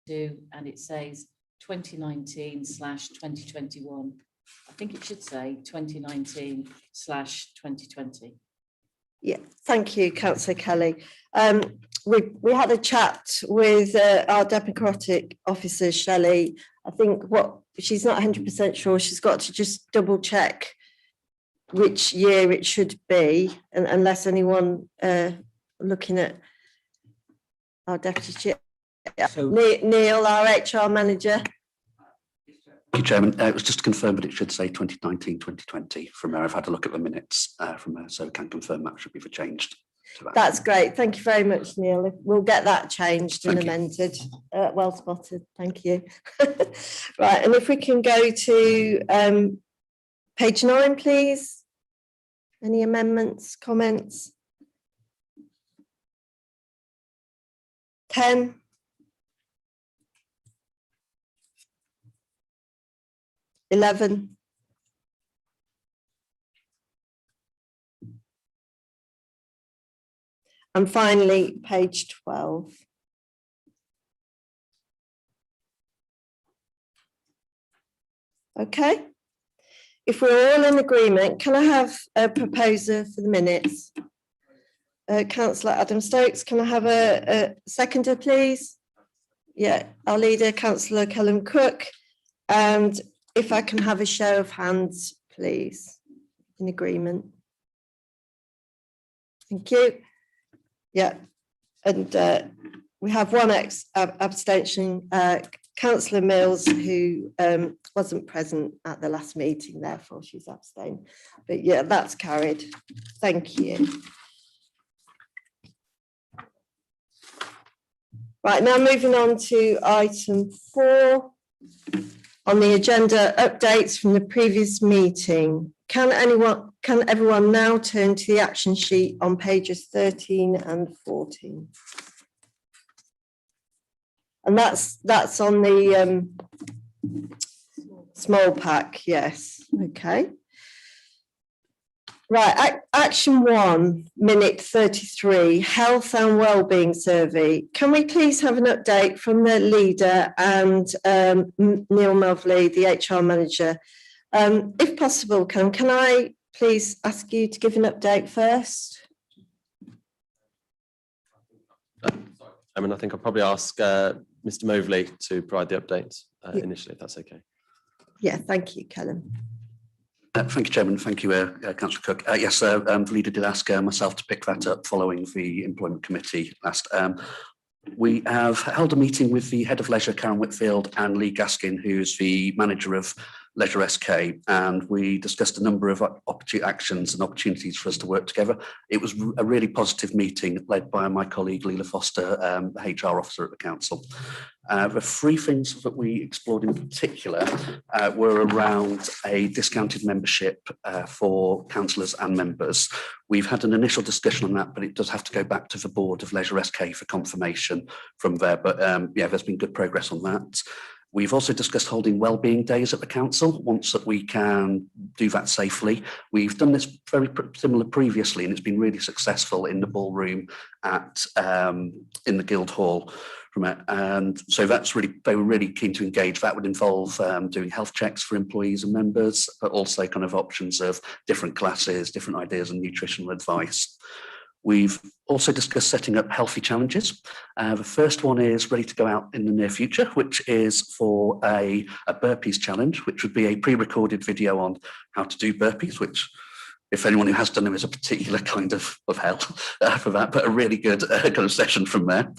and it says 2019/2021. I think it should say 2019/2020. Yeah, thank you, Councillor Kelly. We had a chat with our Democratic officer, Shelley. I think she's not 100% sure. She's got to just double check which year it should be, and unless anyone looking at our deputy chair. So, Neil, our HR manager. Thank you, Chairman. It was just to confirm, but it should say 2019/2020 from there. I've had a look at the minutes from there, so can confirm that should be changed to that. That's great. Thank you very much, Neil. We'll get that changed and amended. Well spotted. Thank you. Right, and if we can go to page 9, please. Any amendments, comments? 10. 11. And finally, page 12. Okay. If we're all in agreement, can I have a proposer for the minutes? Councillor Adam Stokes, can I have a seconder, please? Yeah, our leader, Councillor Callum Cook. And if I can have a show of hands, please, in agreement. Thank you. Yeah, and we have one abstention, Councillor Mills, who wasn't present at the last meeting, therefore she's abstained. But yeah, that's carried. Thank you. Right, now moving on to item 4 on the agenda, updates from the previous meeting. Can everyone now turn to the action sheet on pages 13 and 14? And that's on the small pack, yes. Okay. Right, action 1, minute 33, health and wellbeing survey. Can we please have an update from the leader and Neil Melvley, the HR manager? If possible, can I please ask you to give an update first? I mean, I think I'll probably ask Mr. Moveley to provide the update initially, if that's okay. Yeah, thank you, Callum. Thank you, Chairman. Thank you, Councillor Cook. Yes, the leader did ask myself to pick that up following the Employment Committee last. We have held a meeting with the Head of Leisure, Karen Whitfield, and Lee Gaskin, who's the Manager of Leisure SK, and we discussed a number of actions and opportunities for us to work together. It was a really positive meeting led by my colleague Leila Foster, the HR officer at the council. The 3 things that we explored in particular were around a discounted membership for councillors and members. We've had an initial discussion on that, but it does have to go back to the Board of Leisure SK for confirmation from there. But yeah, there's been good progress on that. We've also discussed holding wellbeing days at the council once that we can do that safely. We've done this very similar previously, and it's been really successful in the ballroom at in the Guildhall. And so that's really, they were really keen to engage. That would involve doing health checks for employees and members, but also kind of options of different classes, different ideas and nutritional advice. We've also discussed setting up healthy challenges. The first one is ready to go out in the near future, which is for a burpees challenge, which would be a pre-recorded video on how to do burpees, which if anyone who has done them is a particular kind of hell for that, but a really good kind of session from there.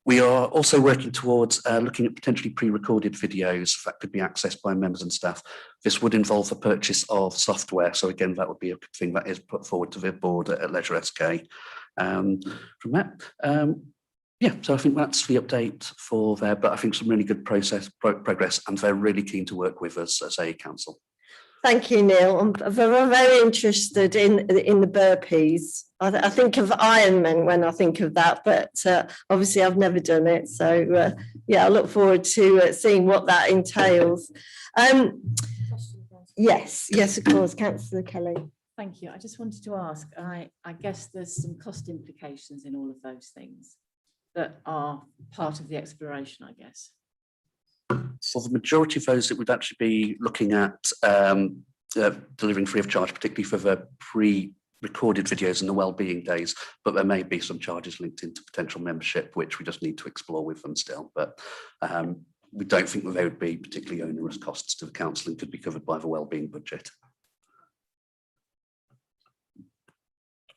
We are also working towards looking at potentially pre-recorded videos that could be accessed by members and staff. This would involve the purchase of software. So again, that would be a thing that is put forward to the board at Leisure SK. From that, yeah, so I think that's the update for there, but I think some really good progress, and they're really keen to work with us as a council. Thank you, Neil. I'm very interested in the burpees. I think of Ironman when I think of that, but obviously I've never done it. So yeah, I look forward to seeing what that entails. Yes, of course, Councillor Kelly. Thank you. I just wanted to ask, I guess there's some cost implications in all of those things. that are part of the exploration, I guess. For the majority of those, it would actually be looking at delivering free of charge, particularly for the pre-recorded videos and the wellbeing days, but there may be some charges linked into potential membership, which we just need to explore with them still. But we don't think that they would be particularly onerous costs to the council and could be covered by the wellbeing budget.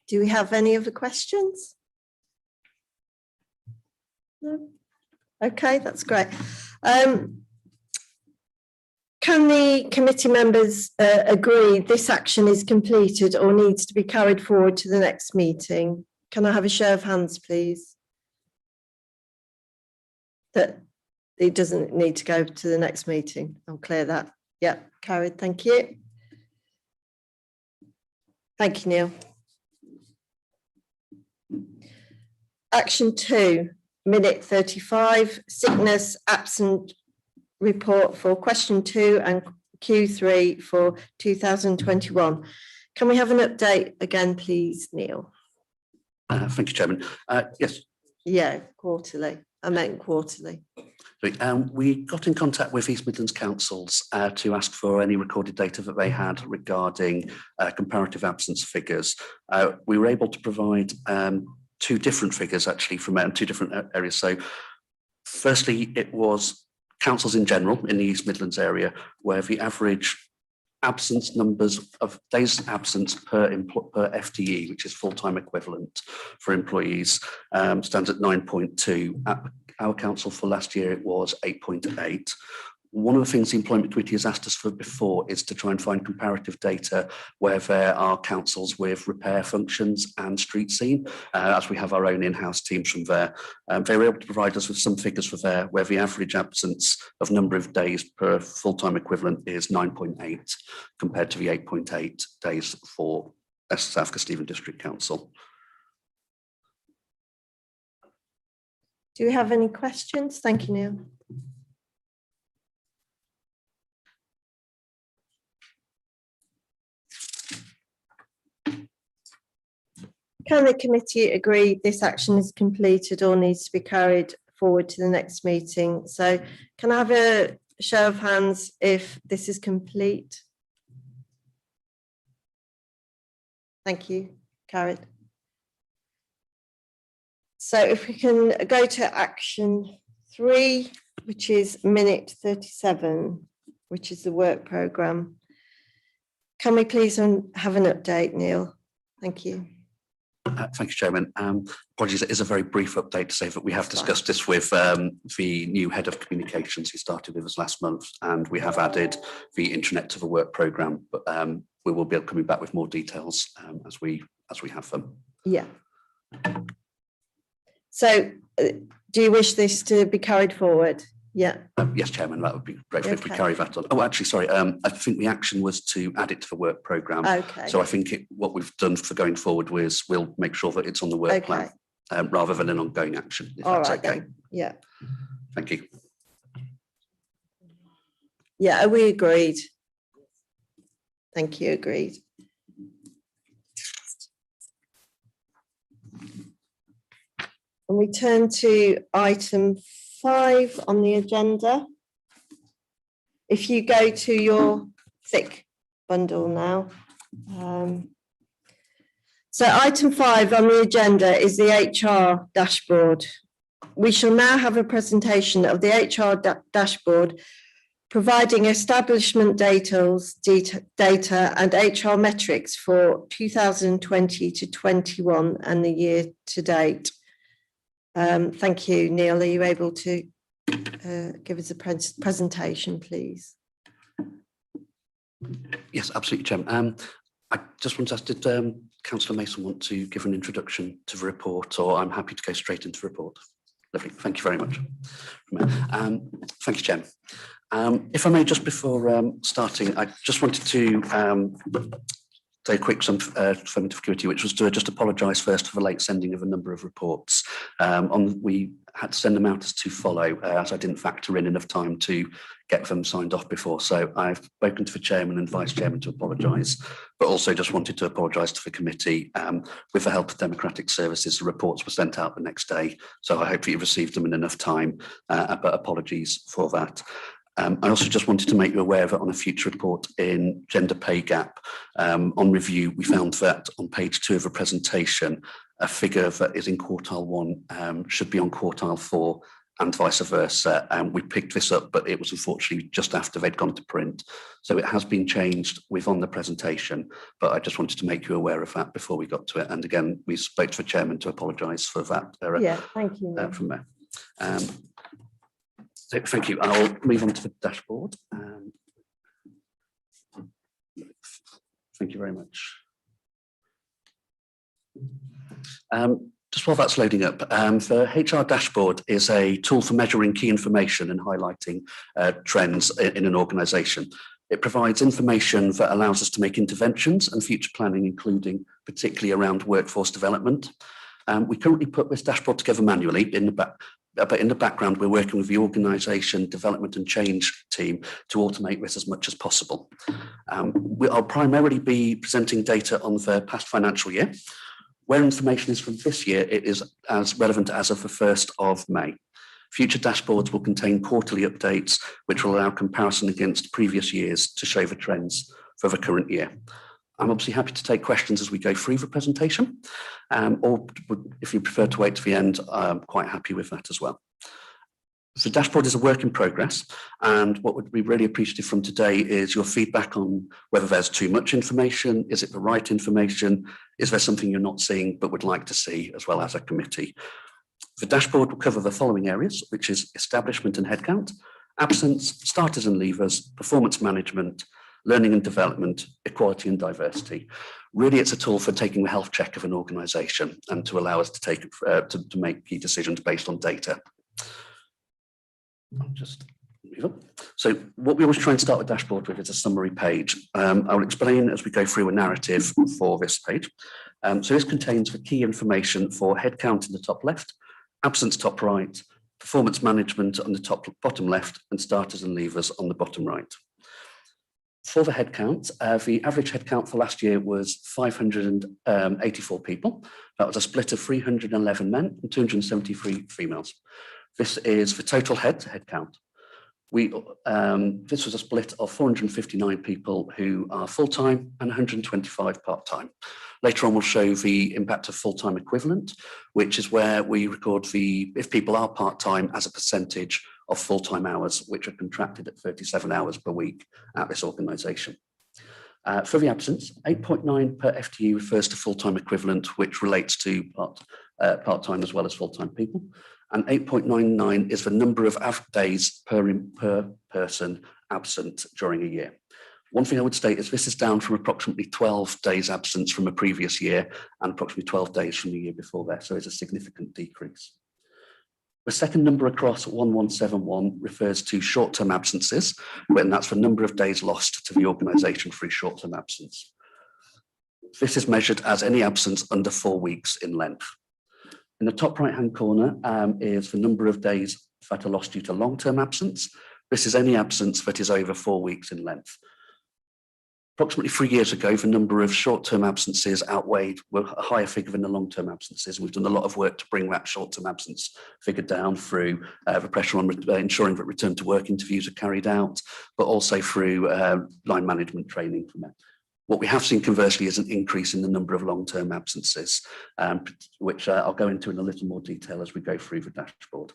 Do we have any other questions? No? Okay, that's great. Can the committee members agree this action is completed or needs to be carried forward to the next meeting? Can I have a show of hands, please? That it doesn't need to go to the next meeting. I'll clear that. Yeah, carried. Thank you. Thank you, Neil. Action 2, minute 35, sickness absent report for question 2 and Q3 for 2021. Can we have an update again, please, Neil? Thank you, Chairman. Yes. Yeah, quarterly. I meant quarterly. We got in contact with East Midlands councils to ask for any recorded data that they had regarding comparative absence figures. We were able to provide 2 different figures actually from 2 different areas. So firstly, it was councils in general in the East Midlands area where the average absence numbers of days absence per FTE, which is full-time equivalent for employees, stands at 9.2. At our council for last year, it was 8.8. One of the things the Employment Committee has asked us for before is to try and find comparative data where there are councils with repair functions and street scene, as we have our own in-house teams from there. They were able to provide us with some figures for there where the average absence of number of days per full-time equivalent is 9.8 compared to the 8.8 days for South Kesteven District Council. Do you have any questions? Thank you, Neil. Can the committee agree this action is completed or needs to be carried forward to the next meeting? So can I have a show of hands if this is complete? Thank you, carried. So if we can go to action 3, which is minute 37, which is the work programme. Can we please have an update, Neil? Thank you. Thank you, Chairman. Apologies, it is a very brief update to say that we have discussed this with the new head of communications who started with us last month, and we have added the intranet to the work programme, but we will be coming back with more details as we have them. Yeah. So do you wish this to be carried forward? Yeah. Yes, Chairman, that would be great if we carry that on. Oh, actually, sorry, I think the action was to add it to the work programme. Okay. So I think what we've done for going forward was we'll make sure that it's on the work plan rather than an ongoing action, if that's okay. Then. Yeah. Thank you. Yeah, we agreed. Thank you, agreed. And we turn to item 5 on the agenda. If you go to your thick bundle now. So item 5 on the agenda is the HR dashboard. We shall now have a presentation of the HR dashboard, providing establishment data and HR metrics for 2020 to 21 and the year to date. Thank you, Neil. Are you able to give us a presentation, please? Yes, absolutely, Chairman. I just want to ask, did Councillor Mason want to give an introduction to the report, or I'm happy to go straight into the report? Lovely, thank you very much. Thank you, Chairman. If I may, just before starting, I just wanted to say a quick affirmative committee, which was to just apologise first for the late sending of a number of reports. We had to send them out as to follow, as I didn't factor in enough time to get them signed off before. So I've spoken to the chairman and vice chairman to apologise, but also just wanted to apologise to the committee. With the help of Democratic Services, the reports were sent out the next day. So I hope that you received them in enough time, but apologies for that. I also just wanted to make you aware that on a future report in gender pay gap on review, we found that on page 2 of the presentation, a figure that is in quartile 1 should be on quartile 4 and vice versa. We picked this up, but it was unfortunately just after they'd gone to print. So it has been changed on the presentation, but I just wanted to make you aware of that before we got to it. And again, we spoke to the chairman to apologise for that error. Yeah, thank you. From there. So thank you. I'll move on to the dashboard. Thank you very much. Just while that's loading up, the HR dashboard is a tool for measuring key information and highlighting trends in an organisation. It provides information that allows us to make interventions and future planning, including particularly around workforce development. We currently put this dashboard together manually but in the background, we're working with the organisation development and change team to automate this as much as possible. I'll primarily be presenting data on the past financial year. Where information is from this year, it is as relevant as of the 1st of May. Future dashboards will contain quarterly updates, which will allow comparison against previous years to show the trends for the current year. I'm obviously happy to take questions as we go through the presentation, or if you prefer to wait to the end, I'm quite happy with that as well. The dashboard is a work in progress, and what would be really appreciative from today is your feedback on whether there's too much information, is it the right information, is there something you're not seeing but would like to see, as well as a committee. The dashboard will cover the following areas, which is establishment and headcount, absence, starters and leavers, performance management, learning and development, equality and diversity. Really, it's a tool for taking the health check of an organisation and to allow us to take to make key decisions based on data. Just move on. So what we always try and start a dashboard with is a summary page. I'll explain as we go through a narrative for this page. So this contains the key information for headcount in the top left, absence top right, performance management on the bottom left, and starters and leavers on the bottom right. For the headcount, the average headcount for last year was 584 people. That was a split of 311 men and 273 females. This is the total headcount. This was a split of 459 people who are full-time and 125 part-time. Later on, we'll show the impact of full-time equivalent, which is where we record if people are part-time as a percentage of full-time hours, which are contracted at 37 hours per week at this organisation. For the absence, 8.9 per FTE refers to full-time equivalent, which relates to part-time as well as full-time people. And 8.99 is the number of days per person absent during a year. One thing I would state is this is down from approximately 12 days absence from a previous year and approximately 12 days from the year before there. So it's a significant decrease. The second number across 1171 refers to short-term absences, when that's the number of days lost to the organisation for a short-term absence. This is measured as any absence under 4 weeks in length. In the top right-hand corner is the number of days that are lost due to long-term absence. This is any absence that is over 4 weeks in length. Approximately 3 years ago, the number of short-term absences outweighed a higher figure than the long-term absences. We've done a lot of work to bring that short-term absence figure down through the pressure on ensuring that return to work interviews are carried out, but also through line management training from it. What we have seen conversely is an increase in the number of long-term absences, which I'll go into in a little more detail as we go through the dashboard.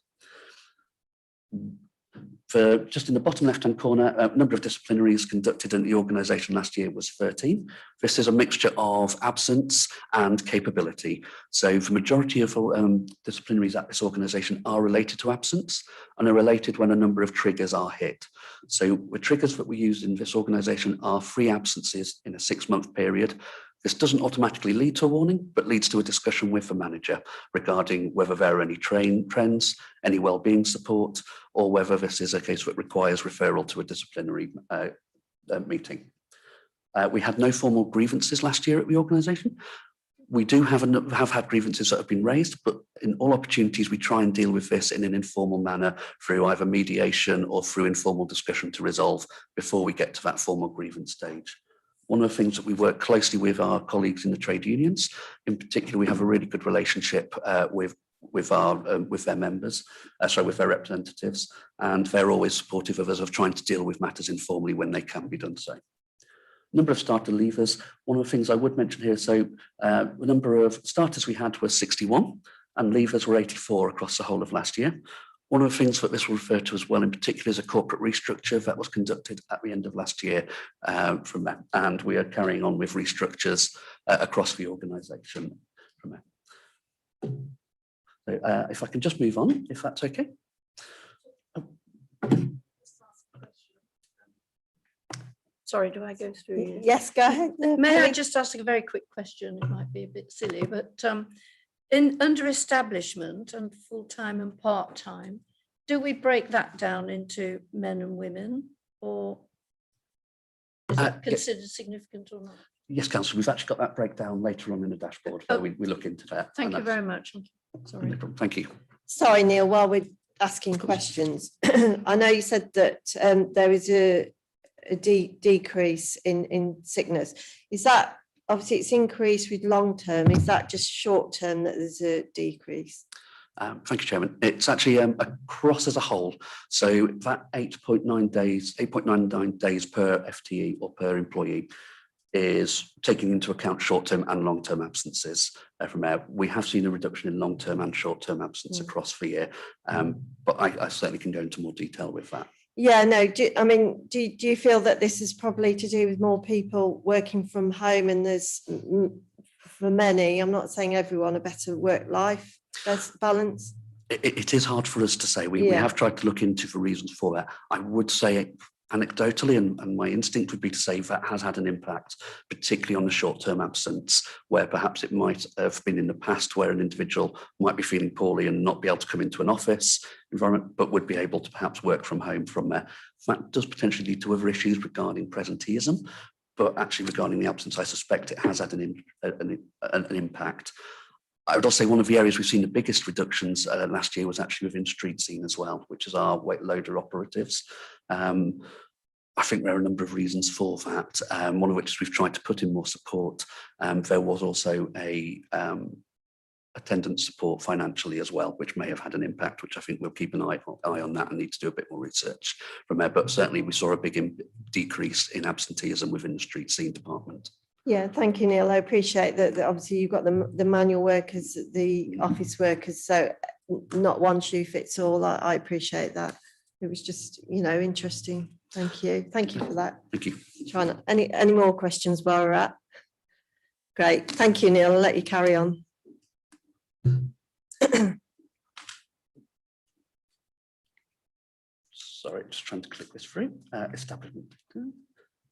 Just in the bottom left-hand corner, number of disciplinaries conducted in the organisation last year was 13. This is a mixture of absence and capability. So the majority of disciplinaries at this organisation are related to absence and are related when a number of triggers are hit. So the triggers that we use in this organisation are 3 absences in a 6-month period. This doesn't automatically lead to a warning, but leads to a discussion with the manager regarding whether there are any trends, any wellbeing support, or whether this is a case that requires referral to a disciplinary meeting. We had no formal grievances last year at the organisation. We do have had grievances that have been raised, but in all opportunities, we try and deal with this in an informal manner through either mediation or through informal discussion to resolve before we get to that formal grievance stage. One of the things that we work closely with our colleagues in the trade unions, in particular, we have a really good relationship with their members, with their representatives, and they're always supportive of us of trying to deal with matters informally when they can be done so. Number of starter leavers. One of the things I would mention here, so the number of starters we had was 61 and leavers were 84 across the whole of last year. One of the things that this will refer to as well in particular is a corporate restructure that was conducted at the end of last year from that, and we are carrying on with restructures across the organisation from there. So, if I can just move on, if that's okay. Sorry, do I go through you? Yes, go ahead. May I just ask a very quick question? It might be a bit silly, but under establishment and full-time and part-time, do we break that down into men and women, or is it considered significant or not? Yes, Councillor, we've actually got that breakdown later on in the dashboard where we look into that. Thank you very much. Sorry. No problem. Thank you. Sorry, Neil, while we're asking questions, I know you said that there is a decrease in sickness. Is that, obviously it's increased with long term, is that just short term that there's a decrease? Thank you, Chairman. It's actually across as a whole. So that 8.99 days per FTE or per employee is taking into account short-term and long-term absences from there. We have seen a reduction in long-term and short-term absence across the year, but I certainly can go into more detail with that. Yeah, no, do you feel that this is probably to do with more people working from home, and there's, for many, I'm not saying everyone, a better work-life balance? It is hard for us to say. We have tried to look into the reasons for that. I would say anecdotally, and my instinct would be to say that has had an impact, particularly on the short-term absence, where perhaps it might have been in the past where an individual might be feeling poorly and not be able to come into an office environment, but would be able to perhaps work from home from there. That does potentially lead to other issues regarding presenteeism, but actually regarding the absence, I suspect it has had an impact. I would also say one of the areas we've seen the biggest reductions last year was actually within street scene as well, which is our weight loader operatives. I think there are a number of reasons for that, one of which is we've tried to put in more support. There was also a attendance support financially as well, which may have had an impact, which I think we'll keep an eye on that and need to do a bit more research from there. But certainly we saw a big decrease in absenteeism within the street scene department. Yeah, thank you, Neil. I appreciate that obviously you've got the manual workers, the office workers, so not one shoe fits all. I appreciate that. It was just, interesting. Thank you. Thank you for that. Thank you. Any more questions while we're at? Great. Thank you, Neil. I'll let you carry on. Sorry, just trying to click this through. Establishment.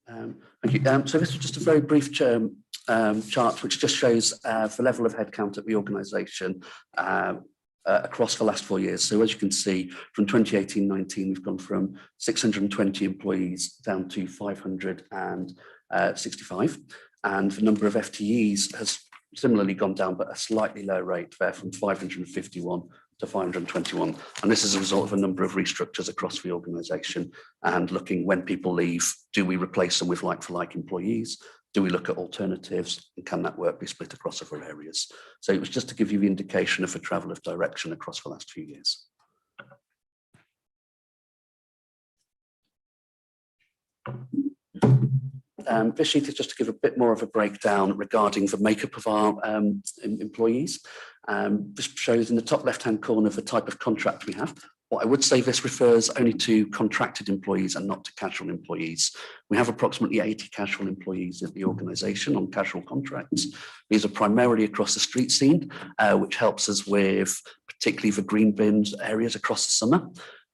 Thank you. So this is just a very brief chart which just shows the level of headcount at the organisation across the last 4 years. So as you can see, from 2018-19, we've gone from 620 employees down to 565, and the number of FTEs has similarly gone down, but a slightly lower rate there, from 551 to 521. And this is a result of a number of restructures across the organisation, and looking, when people leave, do we replace them with like-for-like employees? Do we look at alternatives, and can that work be split across other areas? So it was just to give you the indication of the travel of direction across the last few years. This sheet is just to give a bit more of a breakdown regarding the makeup of our employees. This shows in the top left-hand corner the type of contract we have. What I would say, this refers only to contracted employees and not to casual employees. We have approximately 80 casual employees at the organisation on casual contracts. These are primarily across the street scene, which helps us with particularly the green bins areas across the summer.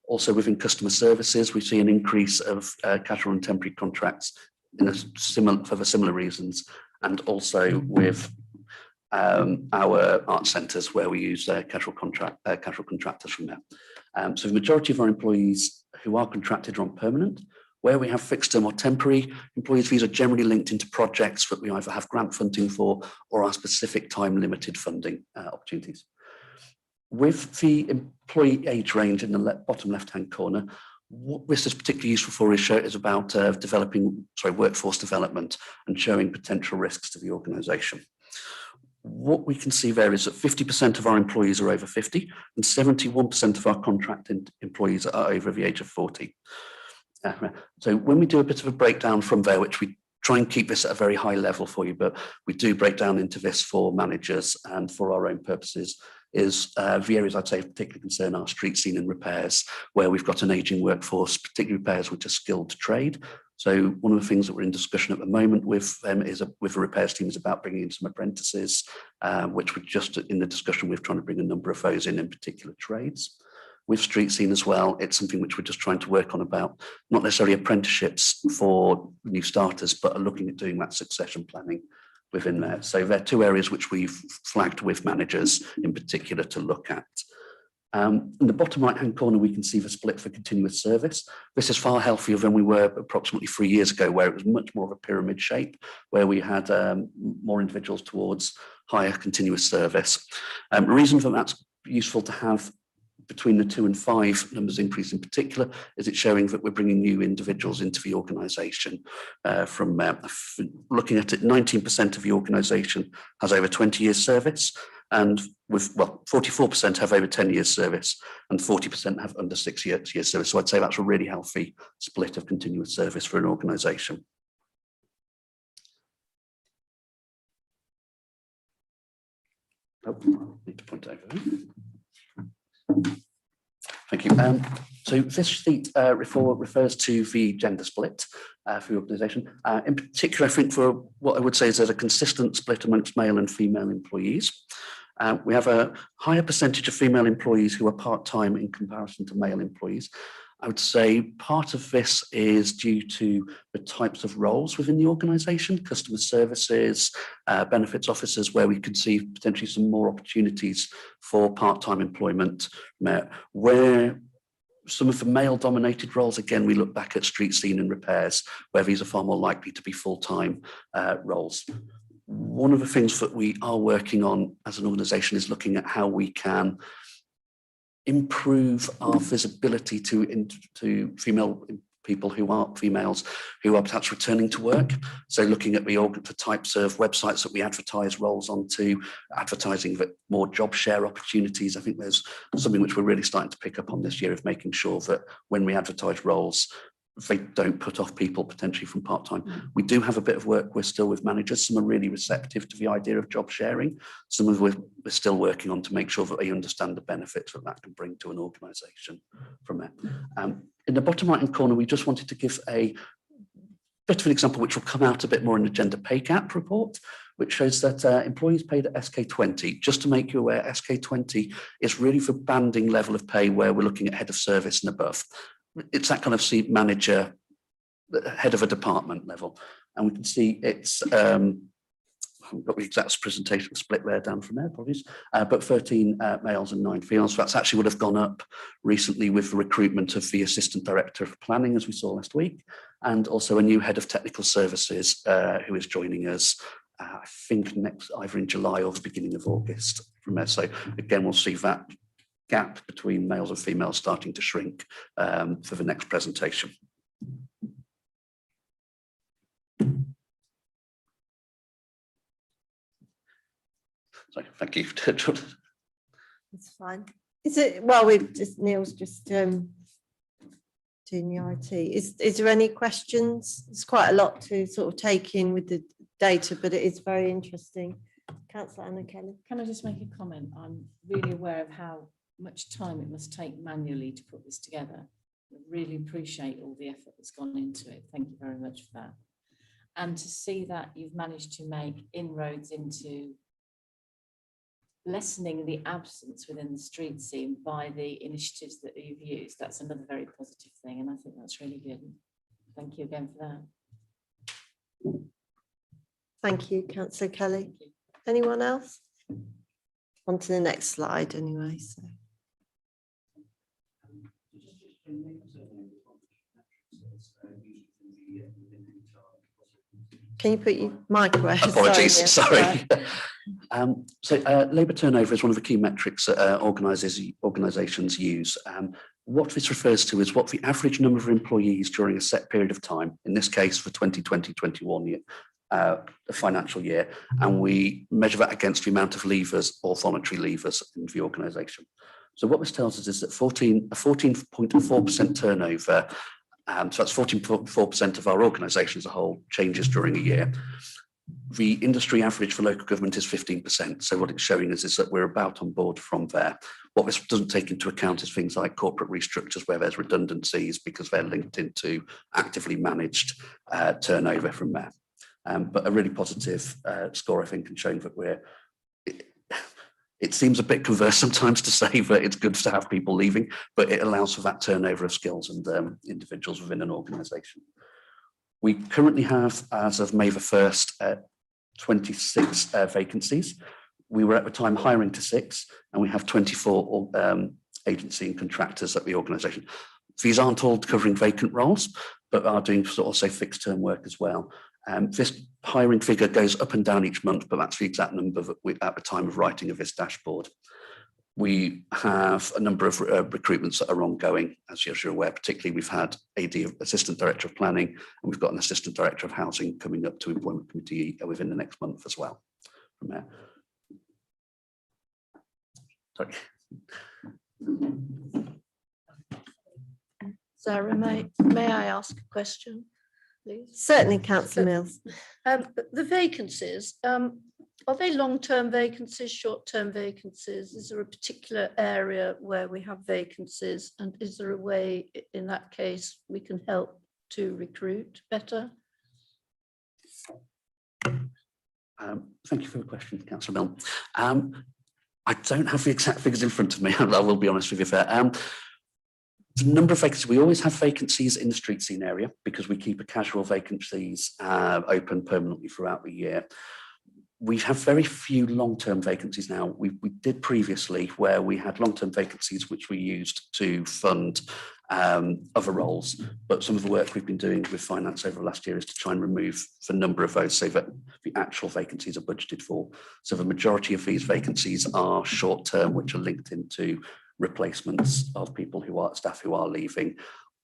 Also within customer services, we see an increase of casual and temporary contracts for the similar reasons, and also with our art centres where we use casual contractors from there. So the majority of our employees who are contracted are on permanent. Where we have fixed term or temporary employees, these are generally linked into projects that we either have grant funding for or are specific time limited funding opportunities. With the employee age range in the bottom left-hand corner, what this is particularly useful for is about developing workforce development and showing potential risks to the organisation. What we can see there is that 50% of our employees are over 50 and 71% of our contracted employees are over the age of 40. So when we do a bit of a breakdown from there, which we try and keep this at a very high level for you, but we do break down into this for managers and for our own purposes, is the areas I'd say of particular concern are street scene and repairs, where we've got an ageing workforce, particularly repairs which are skilled to trade. So one of the things that we're in discussion at the moment with with the repairs team is about bringing in some apprentices, which we're just in the discussion with trying to bring a number of those in particular trades. With street scene as well, it's something which we're just trying to work on about, not necessarily apprenticeships for new starters, but are looking at doing that succession planning within there. So there are two areas which we've flagged with managers in particular to look at. In the bottom right-hand corner, we can see the split for continuous service. This is far healthier than we were approximately 3 years ago, where it was much more of a pyramid shape, where we had more individuals towards higher continuous service. The reason for that's useful to have between the 2 and 5 numbers increase in particular is it's showing that we're bringing new individuals into the organisation. From looking at it, 19% of the organisation has over 20 years service, and 44% have over 10 years service and 40% have under 6 years service. So I'd say that's a really healthy split of continuous service for an organisation. Oh, I need to point over. Thank you. So this sheet refers to the gender split for the organisation. In particular, I think for what I would say is there's a consistent split amongst male and female employees. We have a higher percentage of female employees who are part-time in comparison to male employees. I would say part of this is due to the types of roles within the organisation, customer services, benefits officers, where we could see potentially some more opportunities for part-time employment, where some of the male-dominated roles, again, we look back at street scene and repairs, where these are far more likely to be full-time roles. One of the things that we are working on as an organisation is looking at how we can improve our visibility to female people who aren't females, who are perhaps returning to work. So looking at the types of websites that we advertise roles onto, advertising that more job share opportunities. I think there's something which we're really starting to pick up on this year of making sure that when we advertise roles, they don't put off people potentially from part-time. We do have a bit of work. We're still with managers. Some are really receptive to the idea of job sharing. Some of we're still working on to make sure that they understand the benefits that can bring to an organisation from there. In the bottom right-hand corner, we just wanted to give a bit of an example, which will come out a bit more in the gender pay gap report, which shows that employees paid at SK20. Just to make you aware, SK20 is really for banding level of pay where we're looking at head of service and above. It's that kind of seat manager, head of a department level. And we can see it's, I haven't got the exact presentation split there down from there, apologies, but 13 males and 9 females. So that's actually would have gone up recently with the recruitment of the Assistant Director of Planning, as we saw last week, and also a new Head of Technical Services who is joining us, I think either in July or the beginning of August from there. So again, we'll see that gap between males and females starting to shrink for the next presentation. So thank you. It's fine. Is it, well, we've just, Neil's just doing the IT. Is there any questions? It's quite a lot to sort of take in with the data, but it is very interesting. Councillor Anna Kelly. Can I just make a comment? I'm really aware of how much time it must take manually to put this together. I really appreciate all the effort that's gone into it. Thank you very much for that. And to see that you've managed to make inroads into lessening the absence within the street scene by the initiatives that you've used, that's another very positive thing, and I think that's really good. Thank you again for that. Thank you, Councillor Kelly. Anyone else? On to the next slide anyway. So. Can you put your mic away? Apologies, Sorry, yeah. sorry. Labour turnover is one of the key metrics that organisations use. What this refers to is what the average number of employees during a set period of time, in this case for 2020-21 year, the financial year, and we measure that against the amount of leavers or voluntary leavers in the organisation. So what this tells us is that 14.4% turnover, so that's 14.4% of our organisation as a whole, changes during a year. The industry average for local government is 15%. So what it's showing us is that we're about on board from there. What this doesn't take into account is things like corporate restructures where there's redundancies because they're linked into actively managed turnover from there. But a really positive score, I think, and showing that it seems a bit converse sometimes to say that it's good to have people leaving, but it allows for that turnover of skills and individuals within an organisation. We currently have, as of May the 1st, 26 vacancies. We were at the time hiring to 6, and we have 24 agency and contractors at the organisation. These aren't all covering vacant roles, but are doing also fixed term work as well. This hiring figure goes up and down each month, but that's the exact number that at the time of writing of this dashboard. We have a number of recruitments that are ongoing, as you're aware. Particularly, we've had Assistant Director of Planning, and we've got an Assistant Director of Housing coming up to Employment Committee within the next month as well. From there. Sorry. Sarah, may I ask a question, please? Certainly, Councillor Mills. The vacancies, are they long-term vacancies, short-term vacancies? Is there a particular area where we have vacancies, and is there a way in that case we can help to recruit better? Thank you for the question, Councillor Milne. I don't have the exact figures in front of me, I will be honest with you there. The number of vacancies, we always have vacancies in the street scene area because we keep a casual vacancies open permanently throughout the year. We have very few long-term vacancies now. We did previously where we had long-term vacancies which we used to fund other roles, but some of the work we've been doing with finance over the last year is to try and remove the number of those so that the actual vacancies are budgeted for. So the majority of these vacancies are short-term, which are linked into replacements of people who are staff who are leaving,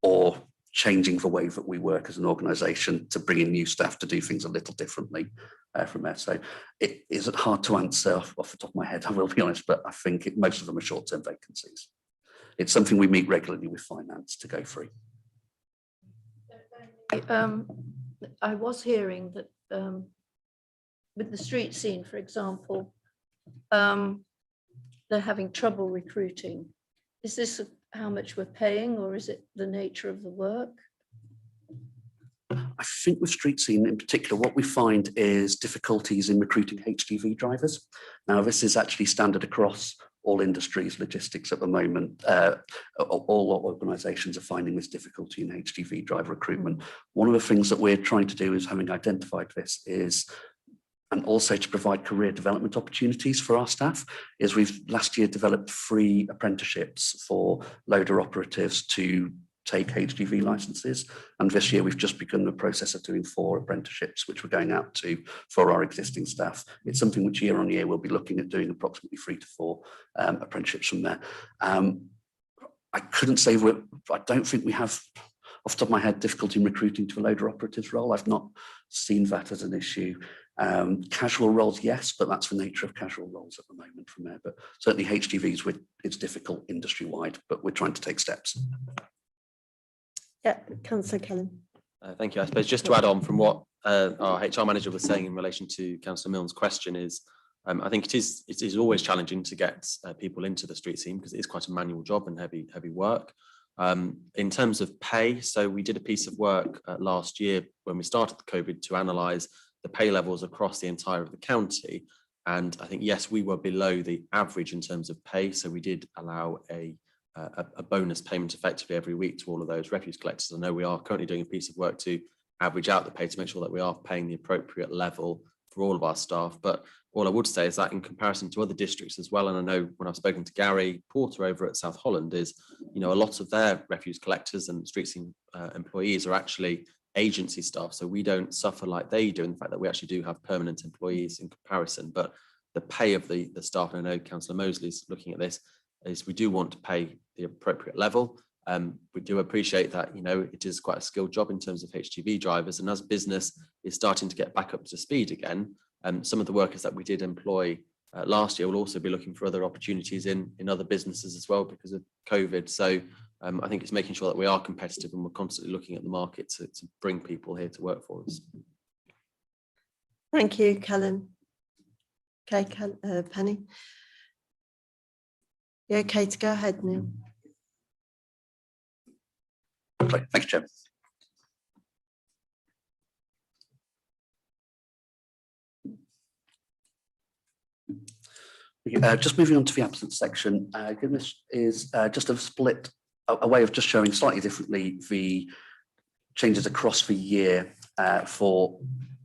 or changing the way that we work as an organisation to bring in new staff to do things a little differently from there. So it isn't hard to answer off the top of my head, I will be honest, but I think most of them are short-term vacancies. It's something we meet regularly with finance to go through. I was hearing that with the street scene, for example, they're having trouble recruiting. Is this how much we're paying, or is it the nature of the work? I think with street scene in particular, what we find is difficulties in recruiting HGV drivers. Now, this is actually standard across all industries, logistics at the moment. All organisations are finding this difficulty in HGV driver recruitment. One of the things that we're trying to do is, having identified this, and also to provide career development opportunities for our staff, is we've last year developed free apprenticeships for loader operatives to take HGV licenses, and this year we've just begun the process of doing 4 apprenticeships which we're going out to for our existing staff. It's something which year on year we'll be looking at doing approximately 3 to 4 apprenticeships from there. I couldn't say, I don't think we have, off the top of my head, difficulty in recruiting to a loader operatives role. I've not seen that as an issue. Casual roles, yes, but that's the nature of casual roles at the moment from there. But certainly HGVs, it's difficult industry-wide, but we're trying to take steps. Yeah, Councillor Kelly. Thank you. I suppose just to add on from what our HR manager was saying in relation to Councillor Milne's question is, I think it is always challenging to get people into the street scene because it is quite a manual job and heavy work. In terms of pay, so we did a piece of work last year when we started the COVID to analyse the pay levels across the entire of the county. And I think, yes, we were below the average in terms of pay. So we did allow a bonus payment effectively every week to all of those refuse collectors. I know we are currently doing a piece of work to average out the pay to make sure that we are paying the appropriate level for all of our staff. But all I would say is that in comparison to other districts as well, and I know when I've spoken to Gary Porter over at South Holland, is, a lot of their refuse collectors and street scene employees are actually agency staff, so we don't suffer like they do in the fact that we actually do have permanent employees in comparison. But the pay of the staff, and I know Councillor Mosley's looking at this, is we do want to pay the appropriate level. We do appreciate that, you know, it is quite a skilled job in terms of HGV drivers, and as business is starting to get back up to speed again, some of the workers that we did employ last year will also be looking for other opportunities in other businesses as well because of COVID. So I think it's making sure that we are competitive and we're constantly looking at the market to bring people here to work for us. Thank you, Callum. Okay, Penny. You okay to go ahead, Neil? Great, thank you, Chair. Just moving on to the absence section, again, this is just a way of just showing slightly differently the changes across the year for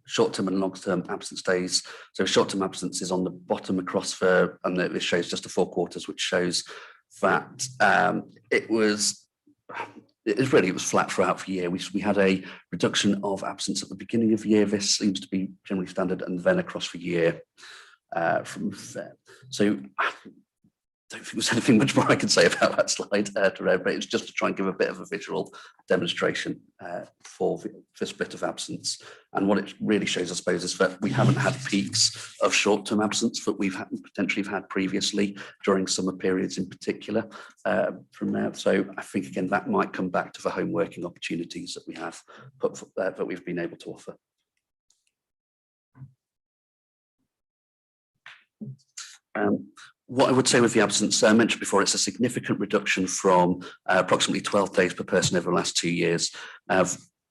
short-term and long-term absence days. So short-term absence is on the bottom across and this shows just the 4 quarters, which shows that it was flat throughout the year. We had a reduction of absence at the beginning of the year. This seems to be generally standard, and then across the year from there. So I don't think there's anything much more I can say about that slide, but it's just to try and give a bit of a visual demonstration for the split of absence. And what it really shows, I suppose, is that we haven't had peaks of short-term absence that we've potentially had previously during summer periods in particular from there. So I think, again, that might come back to the home working opportunities that we have that we've been able to offer. What I would say with the absence, I mentioned before, it's a significant reduction from approximately 12 days per person over the last 2 years.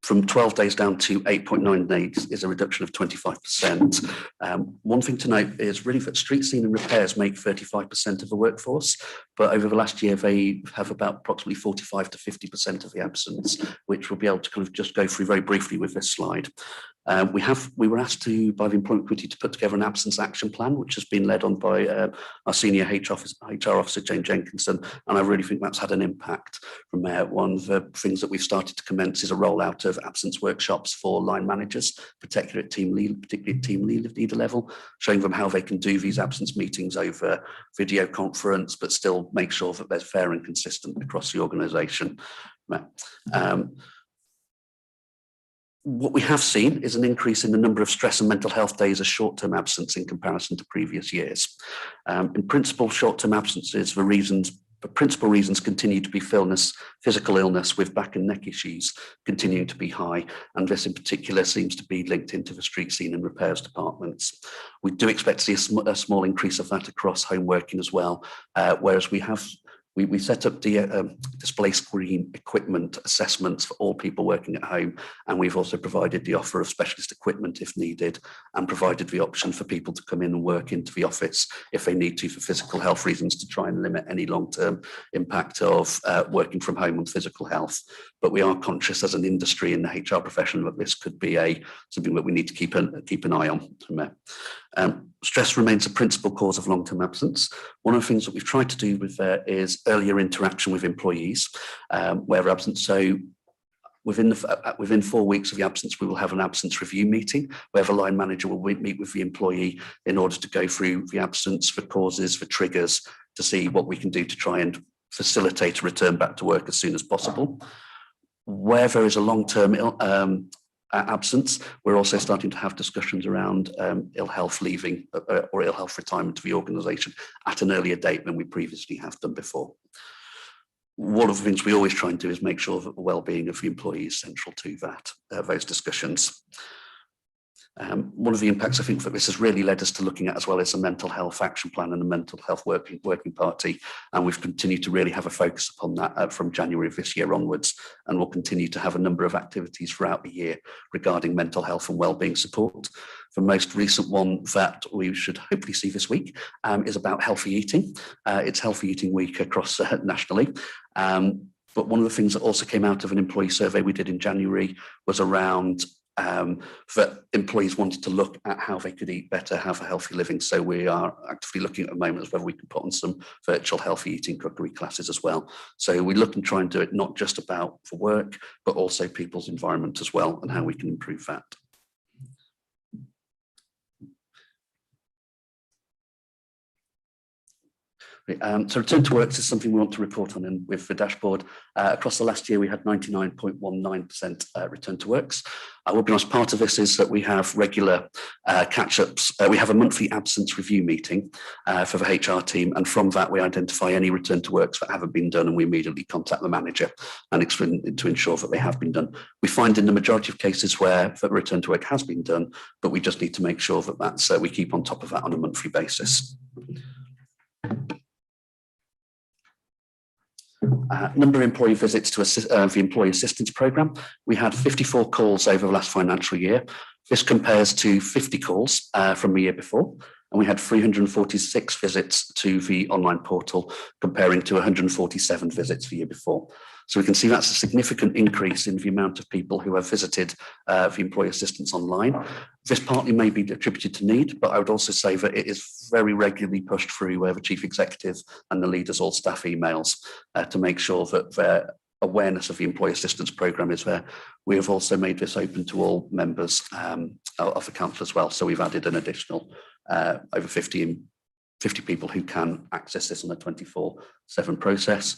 From 12 days down to 8.9 days is a reduction of 25%. One thing to note is really that street scene and repairs make 35% of the workforce, but over the last year they have about approximately 45 to 50% of the absence, which we'll be able to kind of just go through very briefly with this slide. We were asked by the Employment Committee to put together an absence action plan, which has been led on by our senior HR officer, Jane Jenkinson, and I really think that's had an impact from there. One of the things that we've started to commence is a rollout of absence workshops for line managers, particularly at team leader level, showing them how they can do these absence meetings over video conference, but still make sure that they're fair and consistent across the organisation. What we have seen is an increase in the number of stress and mental health days as short-term absence in comparison to previous years. In principle, short-term absences, the principal reasons continue to be physical illness with back and neck issues continuing to be high, and this in particular seems to be linked into the street scene and repairs departments. We do expect to see a small increase of that across home working as well, whereas we set up display screen equipment assessments for all people working at home, and we've also provided the offer of specialist equipment if needed, and provided the option for people to come in and work into the office if they need to for physical health reasons, to try and limit any long-term impact of working from home on physical health. But we are conscious as an industry in the HR profession that this could be something that we need to keep an eye on from there. Stress remains a principal cause of long-term absence. One of the things that we've tried to do with is earlier interaction with employees where absent. So within 4 weeks of the absence, we will have an absence review meeting where the line manager will meet with the employee in order to go through the absence, for causes, for triggers, to see what we can do to try and facilitate a return back to work as soon as possible. Where there is a long-term absence, we're also starting to have discussions around ill health leaving or ill health retirement to the organisation at an earlier date than we previously have done before. One of the things we always try and do is make sure that the well-being of the employee is central to those discussions. One of the impacts I think that this has really led us to looking at as well is a mental health action plan and a mental health working party, and we've continued to really have a focus upon that from January of this year onwards, and we'll continue to have a number of activities throughout the year regarding mental health and wellbeing support. The most recent one that we should hopefully see this week is about healthy eating. It's Healthy Eating Week across nationally. But one of the things that also came out of an employee survey we did in January was around that employees wanted to look at how they could eat better, have a healthy living. So we are actively looking at the moment as whether we can put on some virtual healthy eating cookery classes as well. So we look and try and do it not just about for work, but also people's environment as well, and how we can improve that. So return to works is something we want to report on with the dashboard. Across the last year, we had 99.19% return to works. I will be honest, part of this is that we have regular catch-ups. We have a monthly absence review meeting for the HR team, and from that we identify any return to works that haven't been done, and we immediately contact the manager and explain to ensure that they have been done. We find in the majority of cases where the return to work has been done, but we just need to make sure that that's we keep on top of that on a monthly basis. Number of employee visits to the employee assistance programme. We had 54 calls over the last financial year. This compares to 50 calls from the year before, and we had 346 visits to the online portal, comparing to 147 visits the year before. So we can see that's a significant increase in the amount of people who have visited the employee assistance online. This partly may be attributed to need, but I would also say that it is very regularly pushed through the chief executive and the leaders all staff emails to make sure that their awareness of the employee assistance programme is there. We have also made this open to all members of the council as well. So we've added an additional over 50 people who can access this on a 24/7 process.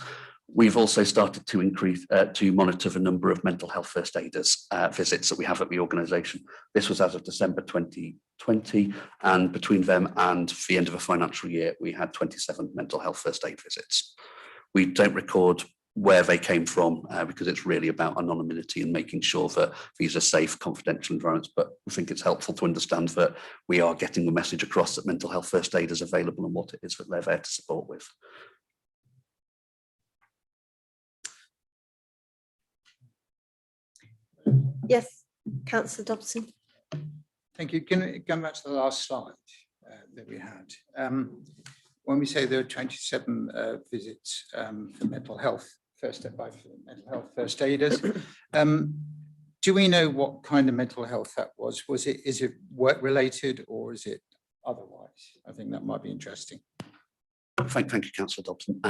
We've also started to increase to monitor the number of mental health first aiders visits that we have at the organisation. This was as of December 2020, and between them and the end of the financial year, we had 27 mental health first aid visits. We don't record where they came from because it's really about anonymity and making sure that these are safe, confidential environments. But I think it's helpful to understand that we are getting the message across that mental health first aid is available and what it is that they're there to support with. Yes, Councillor Dobson. Thank you. Can I come back to the last slide that we had? When we say there are 27 visits for mental health first aiders, do we know what kind of mental health that was? Is it work related or is it otherwise? I think that might be interesting. Thank you, Councillor Dobson.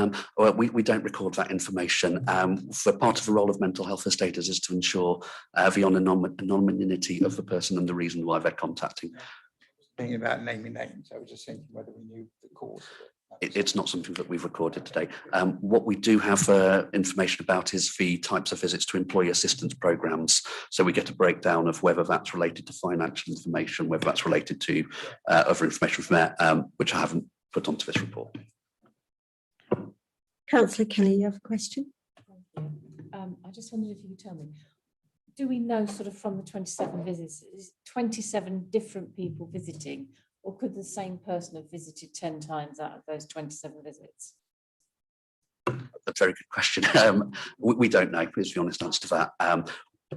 We don't record that information. For part of the role of mental health first aiders is to ensure the anonymity of the person and the reason why they're contacting. Thinking about naming names, I was just thinking whether we knew the cause of it. It's not something that we've recorded today. What we do have information about is the types of visits to employee assistance programmes. So we get a breakdown of whether that's related to financial information, whether that's related to other information from there, which I haven't put onto this report. Councillor Kelly, you have a question? Thank you. I just wondered if you could tell me, do we know sort of from the 27 visits, is 27 different people visiting, or could the same person have visited 10 times out of those 27 visits? A very good question. We don't know, is the honest answer to that.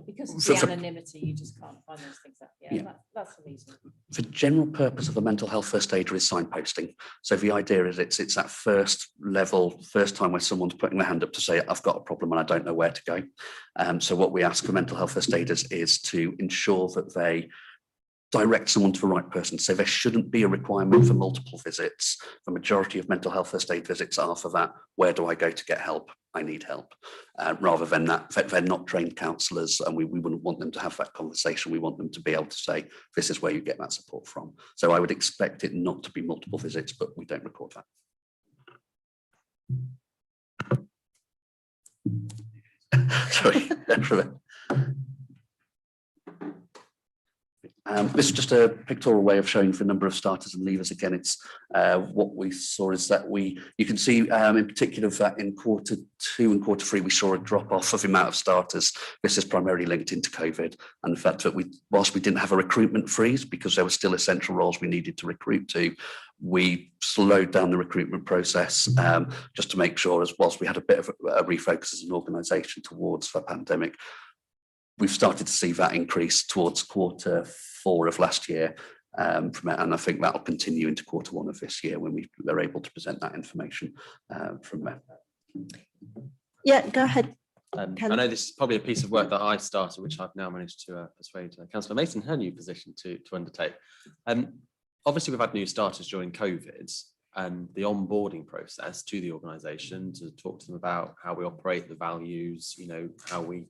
Because of the anonymity, you just can't find those things out. Yeah. That's the reason. The general purpose of a mental health first aider is signposting. So the idea is it's that first level, first time where someone's putting their hand up to say, I've got a problem and I don't know where to go. So what we ask for mental health first aiders is to ensure that they direct someone to the right person. So there shouldn't be a requirement for multiple visits. The majority of mental health first aid visits are for that, where do I go to get help? I need help. Rather than that, they're not trained counsellors, and we wouldn't want them to have that conversation. We want them to be able to say, this is where you get that support from. So I would expect it not to be multiple visits, but we don't record that. Sorry. This is just a pictorial way of showing the number of starters and leavers. Again, it's what we saw is that you can see in particular that in quarter 2 and quarter 3 we saw a drop off of the amount of starters. This is primarily linked into COVID and the fact that whilst we didn't have a recruitment freeze because there were still essential roles we needed to recruit to, we slowed down the recruitment process just to make sure, as whilst we had a bit of a refocus as an organisation towards the pandemic, we've started to see that increase towards quarter 4 of last year, and I think that will continue into quarter 1 of this year when they're able to present that information from there. Yeah, go ahead. I Kelly? know this is probably a piece of work that I started, which I've now managed to persuade Councillor Mason, her new position, to undertake. Obviously, we've had new starters during COVID, and the onboarding process to the organisation to talk to them about how we operate, the values, how we,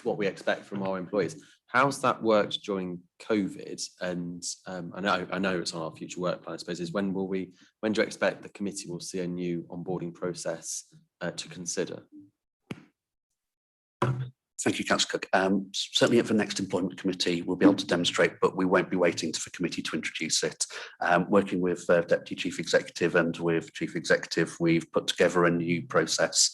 what we expect from our employees. How's that worked during COVID? And I know it's on our future work plan, I suppose, is when do you expect the committee will see a new onboarding process to consider? Thank you, Councillor Cook. Certainly at the next employment committee, we'll be able to demonstrate, but we won't be waiting for committee to introduce it. Working with Deputy Chief Executive and with Chief Executive, we've put together a new process,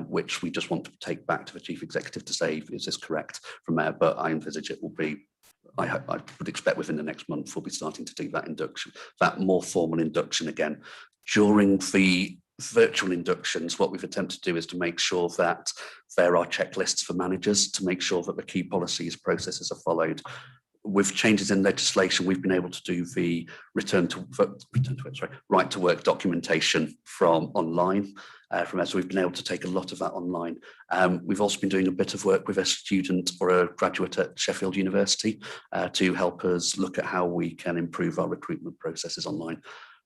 which we just want to take back to the Chief Executive to say, is this correct from there? But I envisage it will be, I would expect within the next month, we'll be starting to do that induction, that more formal induction again. During the virtual inductions, what we've attempted to do is to make sure that there are checklists for managers to make sure that the key policies, processes are followed. With changes in legislation, we've been able to do the right to work documentation from online. From there, so we've been able to take a lot of that online. We've also been doing a bit of work with a student or a graduate at Sheffield University to help us look at how we can improve our recruitment processes online.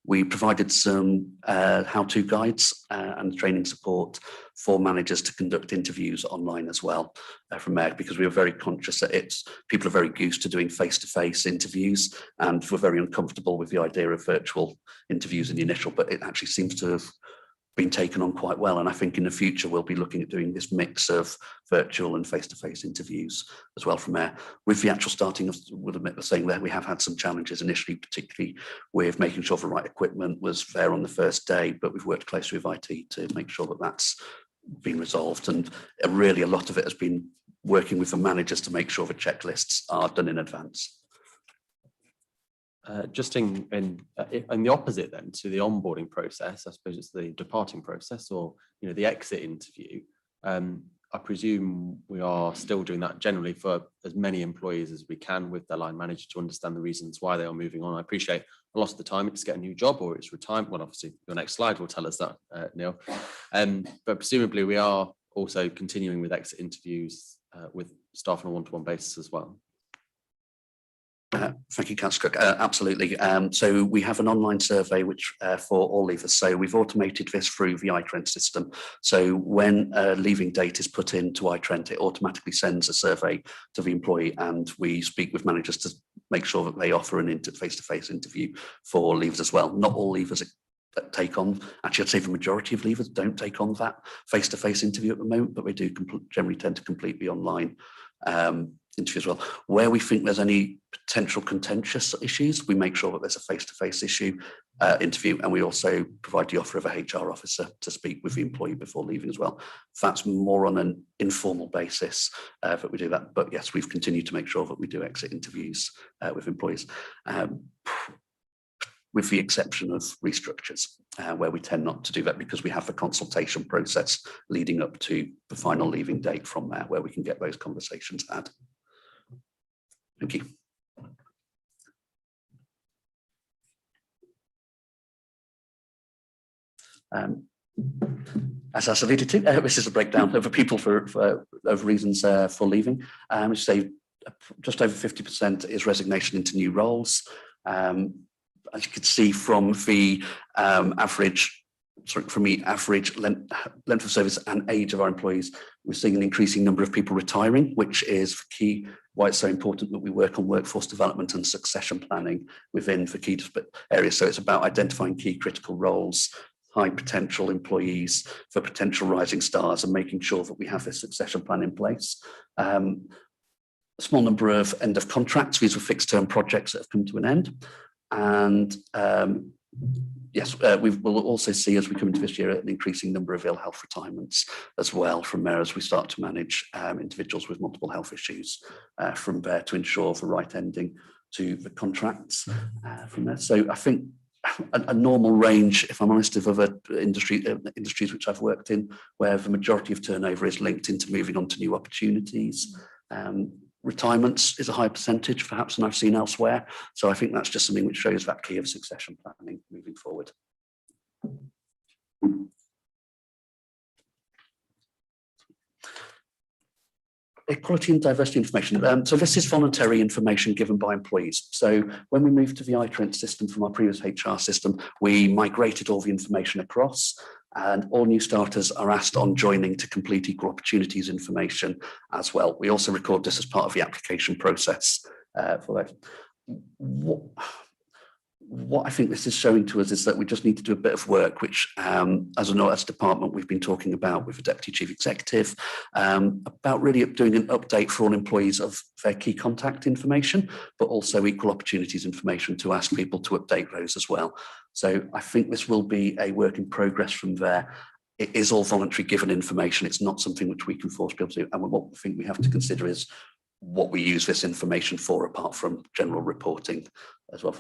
We provided some how-to guides and training support for managers to conduct interviews online as well from there, because we were very conscious that people are very used to doing face-to-face interviews, and we're very uncomfortable with the idea of virtual interviews in the initial, but it actually seems to have been taken on quite well. And I think in the future, we'll be looking at doing this mix of virtual and face-to-face interviews as well from there. With the actual starting of, we'll admit the saying that we have had some challenges initially, particularly with making sure the right equipment was there on the first day, but we've worked closely with IT to make sure that that's been resolved. And really a lot of it has been working with the managers to make sure the checklists are done in advance. Just in the opposite then to the onboarding process, I suppose it's the departing process, or the exit interview. I presume we are still doing that generally for as many employees as we can with their line manager to understand the reasons why they are moving on. I appreciate a lot of the time it's get a new job or it's retirement. Well, obviously your next slide will tell us that, Neil. But presumably we are also continuing with exit interviews with staff on a one-to-one basis as well. Thank you, Councillor Cook. Absolutely. So we have an online survey which for all leavers. So we've automated this through the iTrent system. So when a leaving date is put into iTrent, it automatically sends a survey to the employee, and we speak with managers to make sure that they offer an face-to-face interview for leavers as well. Not all leavers take on, actually I'd say the majority of leavers don't take on that face-to-face interview at the moment, but we do generally tend to complete the online interview as well. Where we think there's any potential contentious issues, we make sure that there's a face-to-face interview, and we also provide the offer of a HR officer to speak with the employee before leaving as well. That's more on an informal basis that we do that, but yes, we've continued to make sure that we do exit interviews with employees, with the exception of restructures, where we tend not to do that because we have the consultation process leading up to the final leaving date from there, where we can get those conversations had. Thank you. As I alluded to, this is a breakdown of people of reasons for leaving. Say just over 50% is resignation into new roles. As you can see from the average length of service and age of our employees, we're seeing an increasing number of people retiring, which is key, why it's so important that we work on workforce development and succession planning within the key areas. So it's about identifying key critical roles, high potential employees for potential rising stars, and making sure that we have this succession plan in place. A small number of end of contracts, these were fixed term projects that have come to an end. And yes, we will also see as we come into this year an increasing number of ill health retirements as well from there, as we start to manage individuals with multiple health issues from there to ensure the right ending to the contracts from there. So I think a normal range, if I'm honest, of other industries which I've worked in, where the majority of turnover is linked into moving on to new opportunities. Retirements is a high percentage perhaps than I've seen elsewhere. So I think that's just something which shows that key of succession planning moving forward. Equality and diversity information. So this is voluntary information given by employees. So when we moved to the iTrent system from our previous HR system, we migrated all the information across, and all new starters are asked on joining to complete equal opportunities information as well. We also record this as part of the application process for that. What I think this is showing to us is that we just need to do a bit of work, which as a department we've been talking about with the Deputy Chief Executive, about really doing an update for all employees of their key contact information, but also equal opportunities information to ask people to update those as well. So I think this will be a work in progress from there. It is all voluntary given information. It's not something which we can force people to do. And what I think we have to consider is what we use this information for, apart from general reporting as well.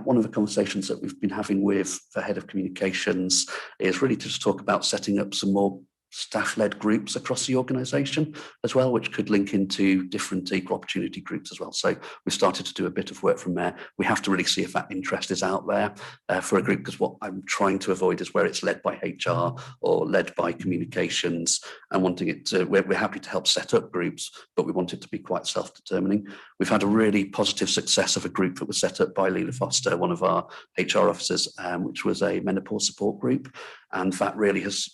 One of the conversations that we've been having with the head of communications is really to just talk about setting up some more staff-led groups across the organisation as well, which could link into different equal opportunity groups as well. So we started to do a bit of work from there. We have to really see if that interest is out there for a group, because what I'm trying to avoid is where it's led by HR or led by communications, and wanting it to, we're happy to help set up groups, but we want it to be quite self-determining. We've had a really positive success of a group that was set up by Leila Foster, one of our HR officers, which was a menopause support group. And that really has,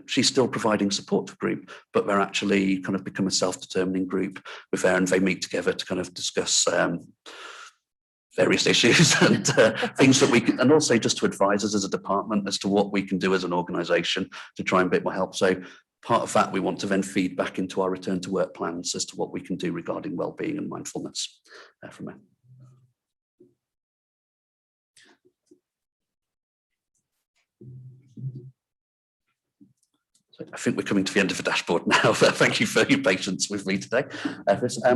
she's still providing support to group, but they're actually kind of become a self-determining group with her, and they meet together to kind of discuss various issues and things that we can, and also just to advise us as a department as to what we can do as an organisation to try and bit more help. So part of that we want to then feed back into our return to work plans as to what we can do regarding wellbeing and mindfulness from there. I think we're coming to the end of the dashboard now. Thank you for your patience with me today.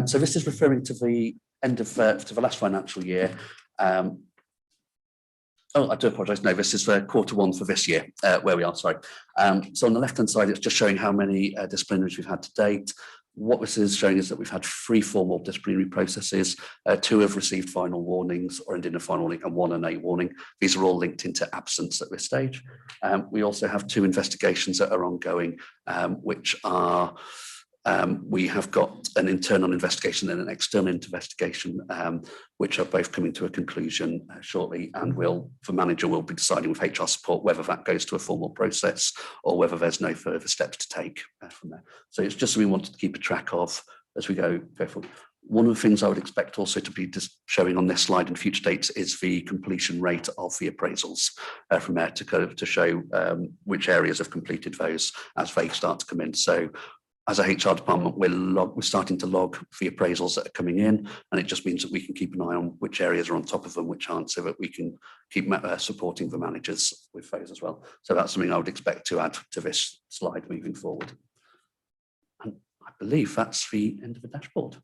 So this is referring to the end of to the last financial year. Oh, I do apologise. No, this is for Q1 for this year, where we are, sorry. So on the left-hand side, it's just showing how many disciplinaries we've had to date. What this is showing is that we've had 3 formal disciplinary processes, 2 have received final warnings or ended in a final warning, and 1 an A warning. These are all linked into absence at this stage. We also have 2 investigations that are ongoing, which are, we have got an internal investigation and an external investigation, which are both coming to a conclusion shortly, and the manager will be deciding with HR support whether that goes to a formal process or whether there's no further steps to take from there. So it's just something we wanted to keep a track of as we go forward. One of the things I would expect also to be just showing on this slide in future dates is the completion rate of the appraisals from there, to kind of to show which areas have completed those as they start to come in. So as a HR department, we're starting to log the appraisals that are coming in, and it just means that we can keep an eye on which areas are on top of them, which aren't, so that we can keep supporting the managers with those as well. So that's something I would expect to add to this slide moving forward. And I believe that's the end of the dashboard.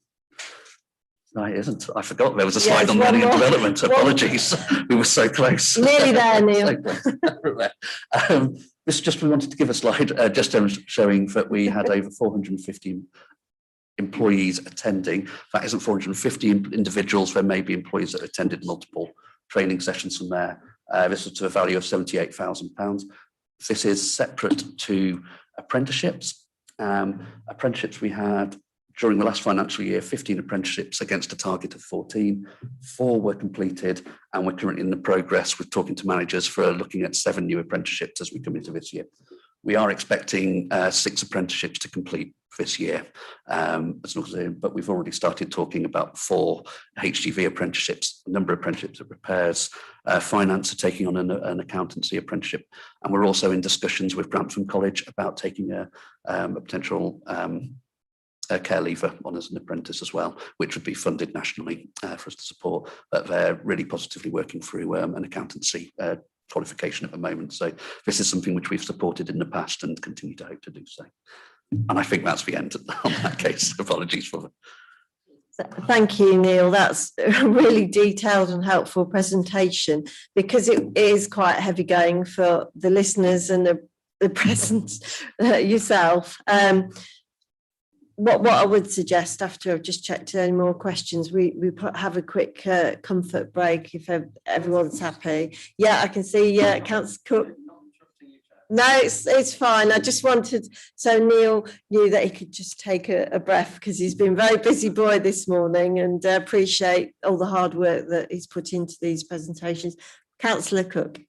No, it isn't. I forgot there was a slide on learning and development. Apologies. We were so close. Nearly there, Neil. This just, we wanted to give a slide just showing that we had over 450 employees attending. That isn't 450 individuals. There may be employees that attended multiple training sessions from there. This was to a value of £78,000. This is separate to apprenticeships. Apprenticeships, we had during the last financial year 15 apprenticeships against a target of 14. 4 were completed, and we're currently in the progress with talking to managers for looking at 7 new apprenticeships as we come into this year. We are expecting 6 apprenticeships to complete this year, but we've already started talking about 4 HGV apprenticeships, a number of apprenticeships at repairs, finance are taking on an accountancy apprenticeship, and we're also in discussions with Grantham College about taking a potential care leaver on as an apprentice as well, which would be funded nationally for us to support. But they're really positively working through an accountancy qualification at the moment. So this is something which we've supported in the past and continue to hope to do so. And I think that's the end on that case. Apologies for that. Thank you, Neil. That's a really detailed and helpful presentation, because it is quite heavy going for the listeners and the presence yourself. What I would suggest, after I've just checked any more questions, we have a quick comfort break if everyone's happy. Yeah, I can see Councillor Cook. No, it's fine. I just wanted, so Neil knew that he could just take a breath because he's been a very busy boy this morning, and appreciate all the hard work that he's put into these presentations. Councillor Cook.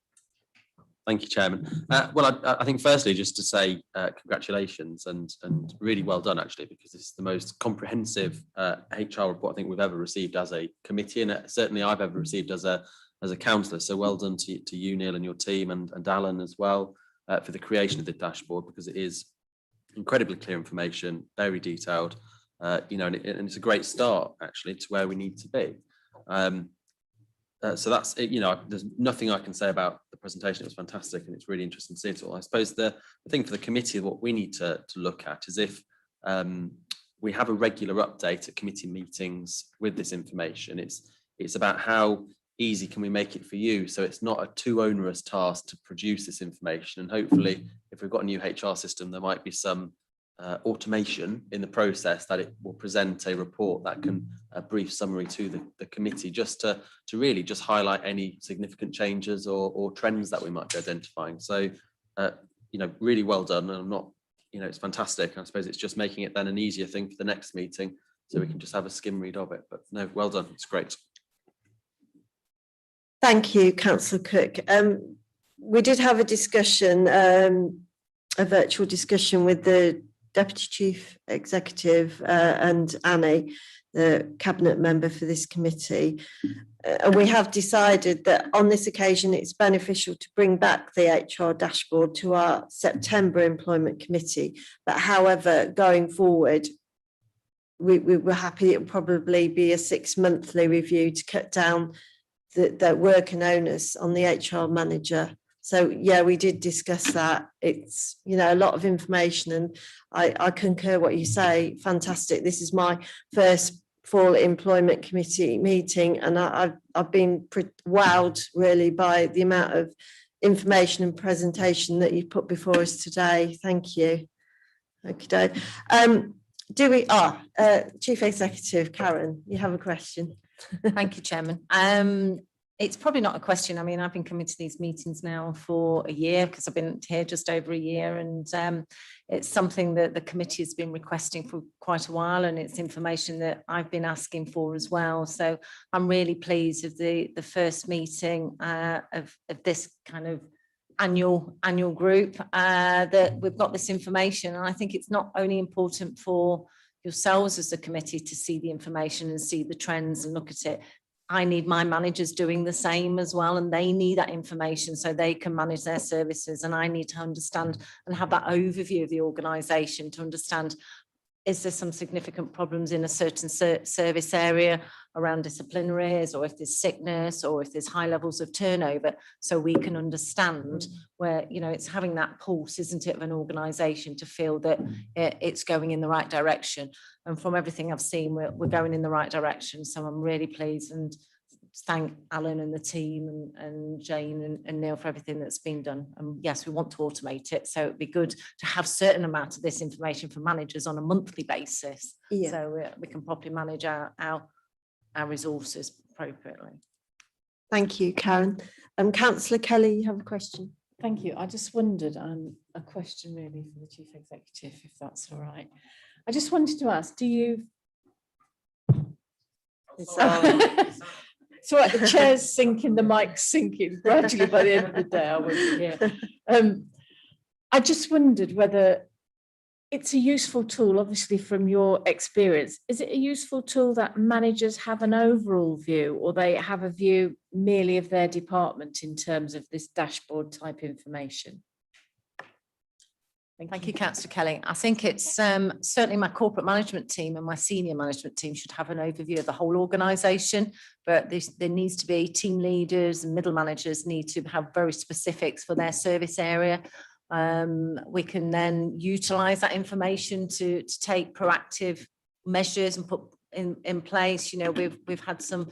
Thank you, Chairman. Well, I think firstly, just to say congratulations and really well done, actually, because it's the most comprehensive HR report I think we've ever received as a committee, and certainly I've ever received as a councillor. So well done to you, Neil, and your team, and Alan as well, for the creation of the dashboard, because it is incredibly clear information, very detailed, you know, and it's a great start actually to where we need to be. So that's it. You know, there's nothing I can say about the presentation. It was fantastic, and it's really interesting to see it all. I suppose the thing for the committee, what we need to look at is if we have a regular update at committee meetings with this information. It's about how easy can we make it for you, so it's not a too onerous task to produce this information. And hopefully, if we've got a new HR system, there might be some automation in the process that it will present a report that can a brief summary to the committee, just to really just highlight any significant changes or trends that we might be identifying. So you know, really well done. And I'm not, you know, it's fantastic. I suppose it's just making it then an easier thing for the next meeting, so we can just have a skim read of it. But no, well done, it's great. Thank you, Councillor Cook. We did have a discussion, a virtual discussion with the Deputy Chief Executive and Annie, the Cabinet member for this committee. And we have decided that on this occasion it's beneficial to bring back the HR dashboard to our September Employment Committee. But however, going forward, we were happy it would probably be a 6-monthly review to cut down the work and onus on the HR manager. So yeah, we did discuss that. It's, you know, a lot of information, and I concur what you say. Fantastic. This is my first full employment committee meeting, and I've been wowed really by the amount of information and presentation that you put before us today. Thank you. Okay. Chief Executive Karen, you have a question? Thank you, Chairman. It's probably not a question. I mean, I've been coming to these meetings now for a year, because I've been here just over a year, and it's something that the committee has been requesting for quite a while, and it's information that I've been asking for as well. So I'm really pleased with the first meeting of this kind of annual group that we've got this information. And I think it's not only important for yourselves as a committee to see the information and see the trends and look at it. I need my managers doing the same as well, and they need that information so they can manage their services. And I need to understand and have that overview of the organisation to understand, is there some significant problems in a certain service area around disciplinaries, or if there's sickness, or if there's high levels of turnover, so we can understand where, you know, it's having that pulse, isn't it, of an organisation to feel that it's going in the right direction. And from everything I've seen, we're going in the right direction. So I'm really pleased, and thank Alan and the team and Jane and Neil for everything that's been done. And yes, we want to automate it, so it'd be good to have certain amount of this information for managers on a monthly basis, so we can properly manage our resources appropriately. Thank you, Karen. Councillor Kelly, you have a question? Thank you. I just wondered, a question really for the Chief Executive, if that's all right. I just wanted to ask, do you... It's all right, the chair's sinking, the mic's sinking gradually by the end of the day. I won't be here. I just wondered whether it's a useful tool, obviously from your experience. Is it a useful tool that managers have an overall view, or they have a view merely of their department in terms of this dashboard type information? Thank you, Councillor Kelly. I think it's certainly my corporate management team and my senior management team should have an overview of the whole organisation, but there needs to be team leaders and middle managers need to have very specifics for their service area. We can then utilise that information to take proactive measures and put in place. You know, we've had some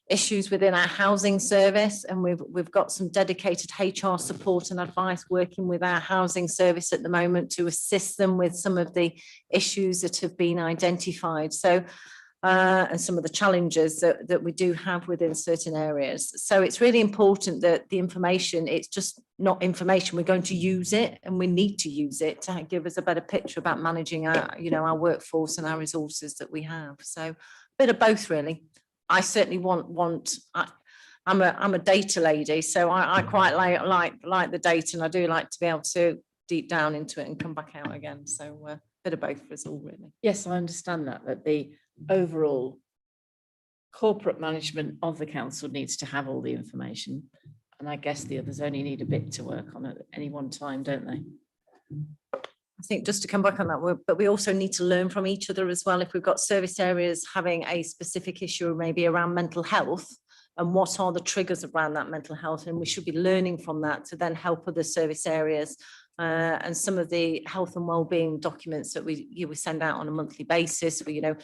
issues within our housing service, and we've got some dedicated HR support and advice working with our housing service at the moment to assist them with some of the issues that have been identified. So and some of the challenges that we do have within certain areas. So it's really important that the information, it's just not information, we're going to use it, and we need to use it to give us a better picture about managing our, you know, our workforce and our resources that we have. So a bit of both, really. I certainly I'm a data lady, so I quite like the data, and I do like to be able to deep down into it and come back out again. So a bit of both for us all, really. Yes, I understand that the overall corporate management of the council needs to have all the information. And I guess the others only need a bit to work on at any one time, don't they? I think just to come back on that, but we also need to learn from each other as well. If we've got service areas having a specific issue maybe around mental health, and what are the triggers around that mental health, and we should be learning from that to then help other service areas. And some of the health and wellbeing documents that we send out on a monthly basis. We, you know,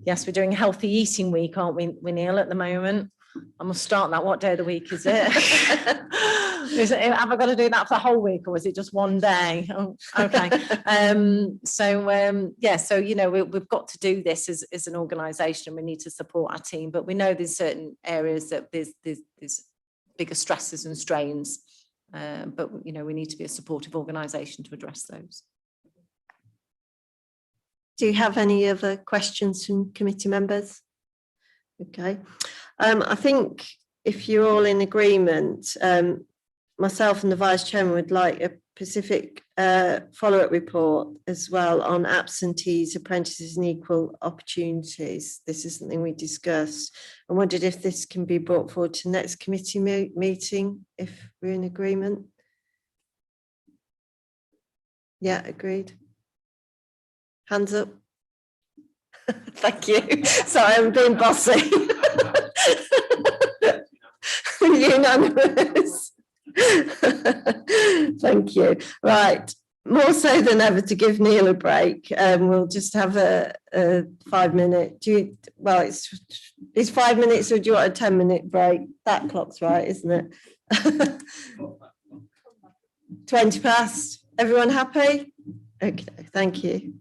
yes, we're doing a healthy eating week, aren't we, Neil, at the moment? I must start that. What day of the week is it? Have I got to do that for the whole week, or is it just one day? Oh, okay. Yeah, so, you know, we've got to do this as an organisation. We need to support our team, but we know there's certain areas that there's bigger stresses and strains. But, you know, we need to be a supportive organisation to address those. Do you have any other questions from committee members? Okay. I think if you're all in agreement, myself and the Vice Chairman would like a specific follow-up report as well on absentees, apprentices and equal opportunities. This is something we discussed. I wondered if this can be brought forward to next committee meeting, if we're in agreement. Yeah, agreed. Hands up. Thank you. Sorry, I'm being bossy. Unanimous. Thank you. Right. More so than ever to give Neil a break. We'll just have a 5 minute. Well, it's 5 minutes, or do you want a 10-minute break? That clock's right, isn't it? 20 past. Everyone happy? Okay, thank you.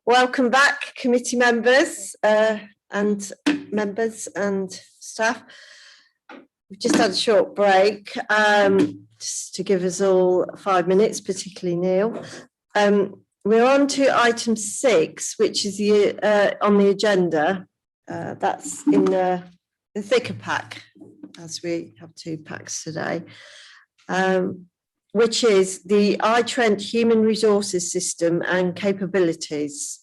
welcome back, committee members and staff. We've just had a short break, just to give us all 5 minutes, particularly Neil. We're on to item 6, which is on the agenda. That's in the thicker pack, as we have 2 packs today, which is the iTrent Human Resources System and Capabilities.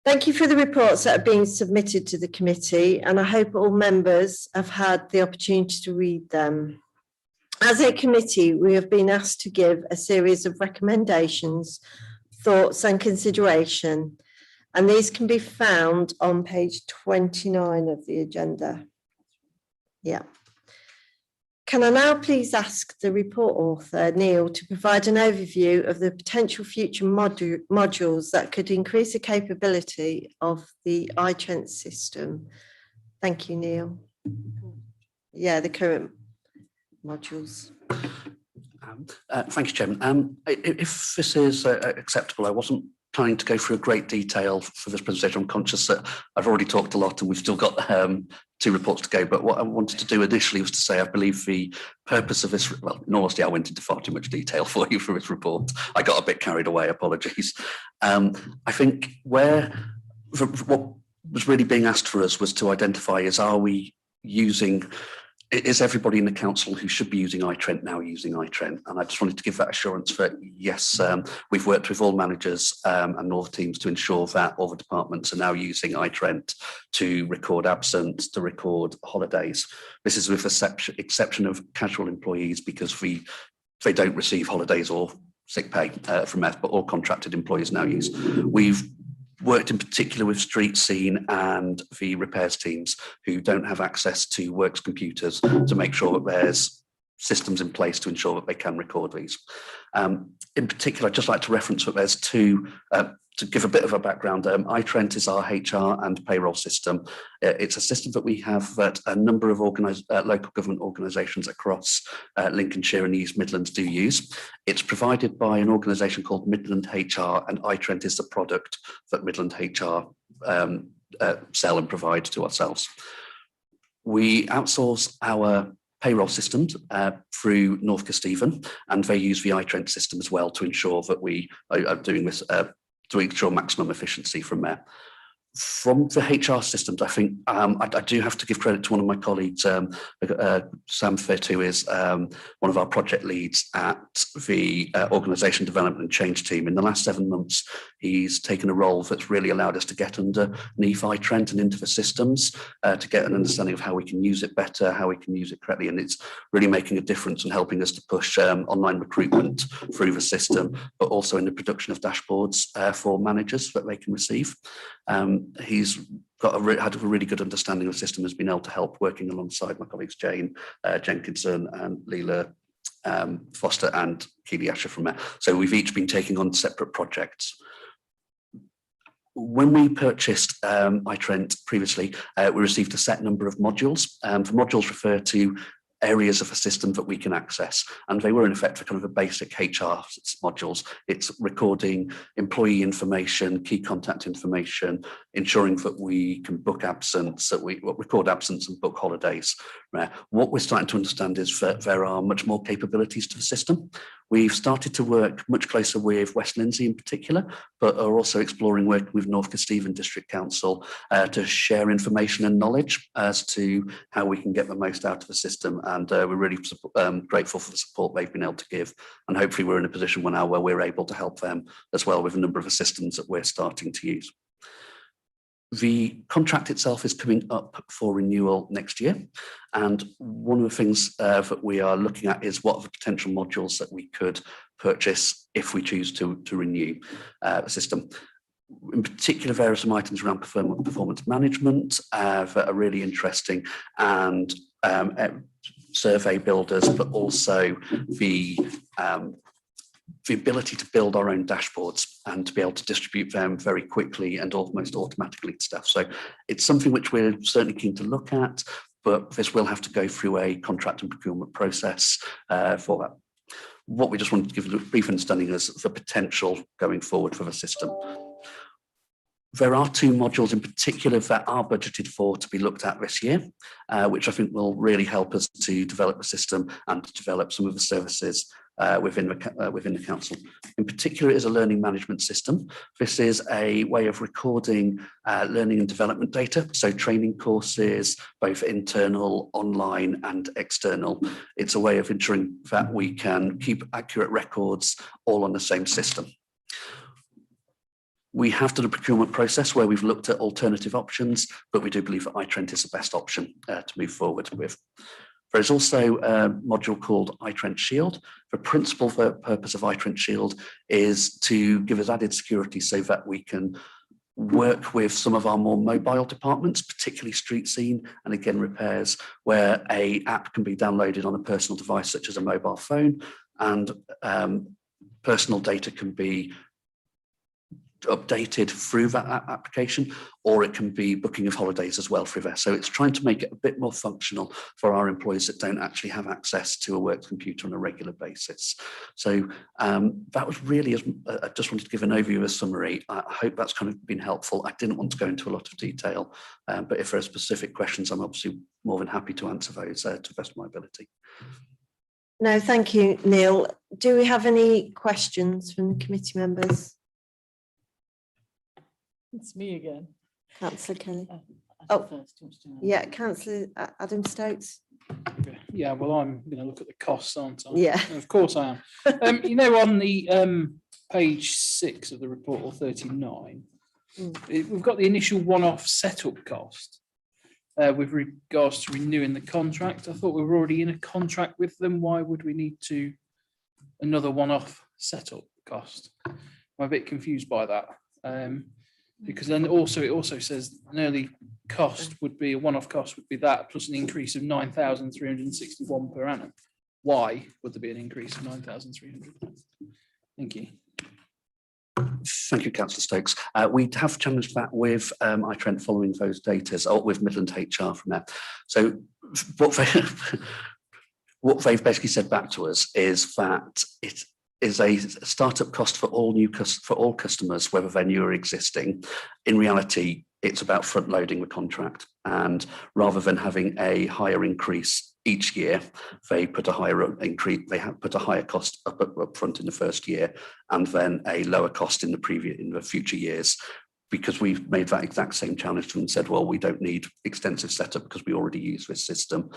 Thank you for the reports that are being submitted to the committee, and I hope all members have had the opportunity to read them. As a committee, we have been asked to give a series of recommendations, thoughts and consideration, and these can be found on page 29 of the agenda. Yeah. Can I now please ask the report author, Neil, to provide an overview of the potential future modules that could increase the capability of the iTrent system? Thank you, Neil. Yeah, the current modules. Thank you, Chairman. If this is acceptable, I wasn't planning to go through a great detail for this presentation. I'm conscious that I've already talked a lot and we've still got 2 reports to go, but what I wanted to do initially was to say I believe the purpose of this, well, in honesty, I went into far too much detail for you for this report. I got a bit carried away, apologies. I think what was really being asked for us was to identify is everybody in the council who should be using iTrent now using iTrent? And I just wanted to give that assurance that yes, we've worked with all managers and all the teams to ensure that all the departments are now using iTrent to record absence, to record holidays. This is with exception of casual employees because they don't receive holidays or sick pay from us, but all contracted employees now use. We've worked in particular with street scene and the repairs teams who don't have access to works computers to make sure that there's systems in place to ensure that they can record these. In particular, I'd just like to reference that there's 2, to give a bit of a background, iTrent is our HR and payroll system. It's a system that we have that a number of local government organisations across Lincolnshire and East Midlands do use. It's provided by an organisation called Midland HR, and iTrent is the product that Midland HR sell and provide to ourselves. We outsource our payroll systems through North Kesteven, and they use the iTrent system as well to ensure that we are doing this to ensure maximum efficiency from there. From the HR systems, I think I do have to give credit to one of my colleagues, Sam Fitt, who is one of our project leads at the organisation development and change team. In the last 7 months, he's taken a role that's really allowed us to get underneath iTrent and into the systems to get an understanding of how we can use it better, how we can use it correctly, and it's really making a difference and helping us to push online recruitment through the system, but also in the production of dashboards for managers that they can receive. He's had a really good understanding of the system, has been able to help working alongside my colleagues Jane Jenkinson and Leela Foster and Keely Asher from there. So we've each been taking on separate projects. When we purchased iTrent previously, we received a set number of modules. The modules refer to areas of a system that we can access, and they were in effect for kind of a basic HR modules. It's recording employee information, key contact information, ensuring that we can book absence, that we record absence and book holidays. What we're starting to understand is that there are much more capabilities to the system. We've started to work much closer with West Lindsey in particular, but are also exploring working with North Kesteven District Council to share information and knowledge as to how we can get the most out of the system. And we're really grateful for the support they've been able to give. And hopefully we're in a position now where we're able to help them as well with a number of the systems that we're starting to use. The contract itself is coming up for renewal next year. And one of the things that we are looking at is what are the potential modules that we could purchase if we choose to renew the system. In particular, there are some items around performance management that are really interesting, and survey builders, but also the ability to build our own dashboards and to be able to distribute them very quickly and almost automatically to staff. So it's something which we're certainly keen to look at, but this will have to go through a contract and procurement process for that. What we just wanted to give a brief understanding is the potential going forward for the system. There are two modules in particular that are budgeted for to be looked at this year, which I think will really help us to develop the system and to develop some of the services within the council. In particular, it is a learning management system. This is a way of recording learning and development data, so training courses, both internal, online and external. It's a way of ensuring that we can keep accurate records all on the same system. We have done a procurement process where we've looked at alternative options, but we do believe that iTrent is the best option to move forward with. There is also a module called iTrent Shield. The principal purpose of iTrent Shield is to give us added security so that we can work with some of our more mobile departments, particularly street scene and again repairs, where an app can be downloaded on a personal device such as a mobile phone, and personal data can be updated through that application, or it can be booking of holidays as well through there. So it's trying to make it a bit more functional for our employees that don't actually have access to a work computer on a regular basis. So that was really, I just wanted to give an overview, a summary. I hope that's kind of been helpful. I didn't want to go into a lot of detail, but if there are specific questions, I'm obviously more than happy to answer those to the best of my ability. No, thank you, Neil. Do we have any questions from the committee members? It's me again. Councillor Kelly. Oh, Yeah, Councillor Adam Stokes. Yeah, well, I'm going to look at the costs, aren't I? Yeah. Of course I am. You know, on the page 6 of the report, or 39, we've got the initial one-off setup cost with regards to renewing the contract. I thought we were already in a contract with them. Why would we need another one-off setup cost? I'm a bit confused by that. Because then also it also says an early cost would be, a one-off cost would be that plus an increase of 9,361 per annum. Why would there be an increase of 9,300? Thank you. Thank you, Councillor Stokes. We have challenged that with iTrent following those data, or with Midland HR from there. So what they've basically said back to us is that it is a startup cost for all customers, whether they're new or existing. In reality, it's about front loading the contract, and rather than having a higher increase each year, they put a higher increase. They have put a higher cost up front in the first year, and then a lower cost in the future years. Because we've made that exact same challenge to them and said, well, we don't need extensive setup because we already use this system.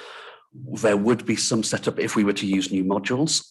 There would be some setup if we were to use new modules,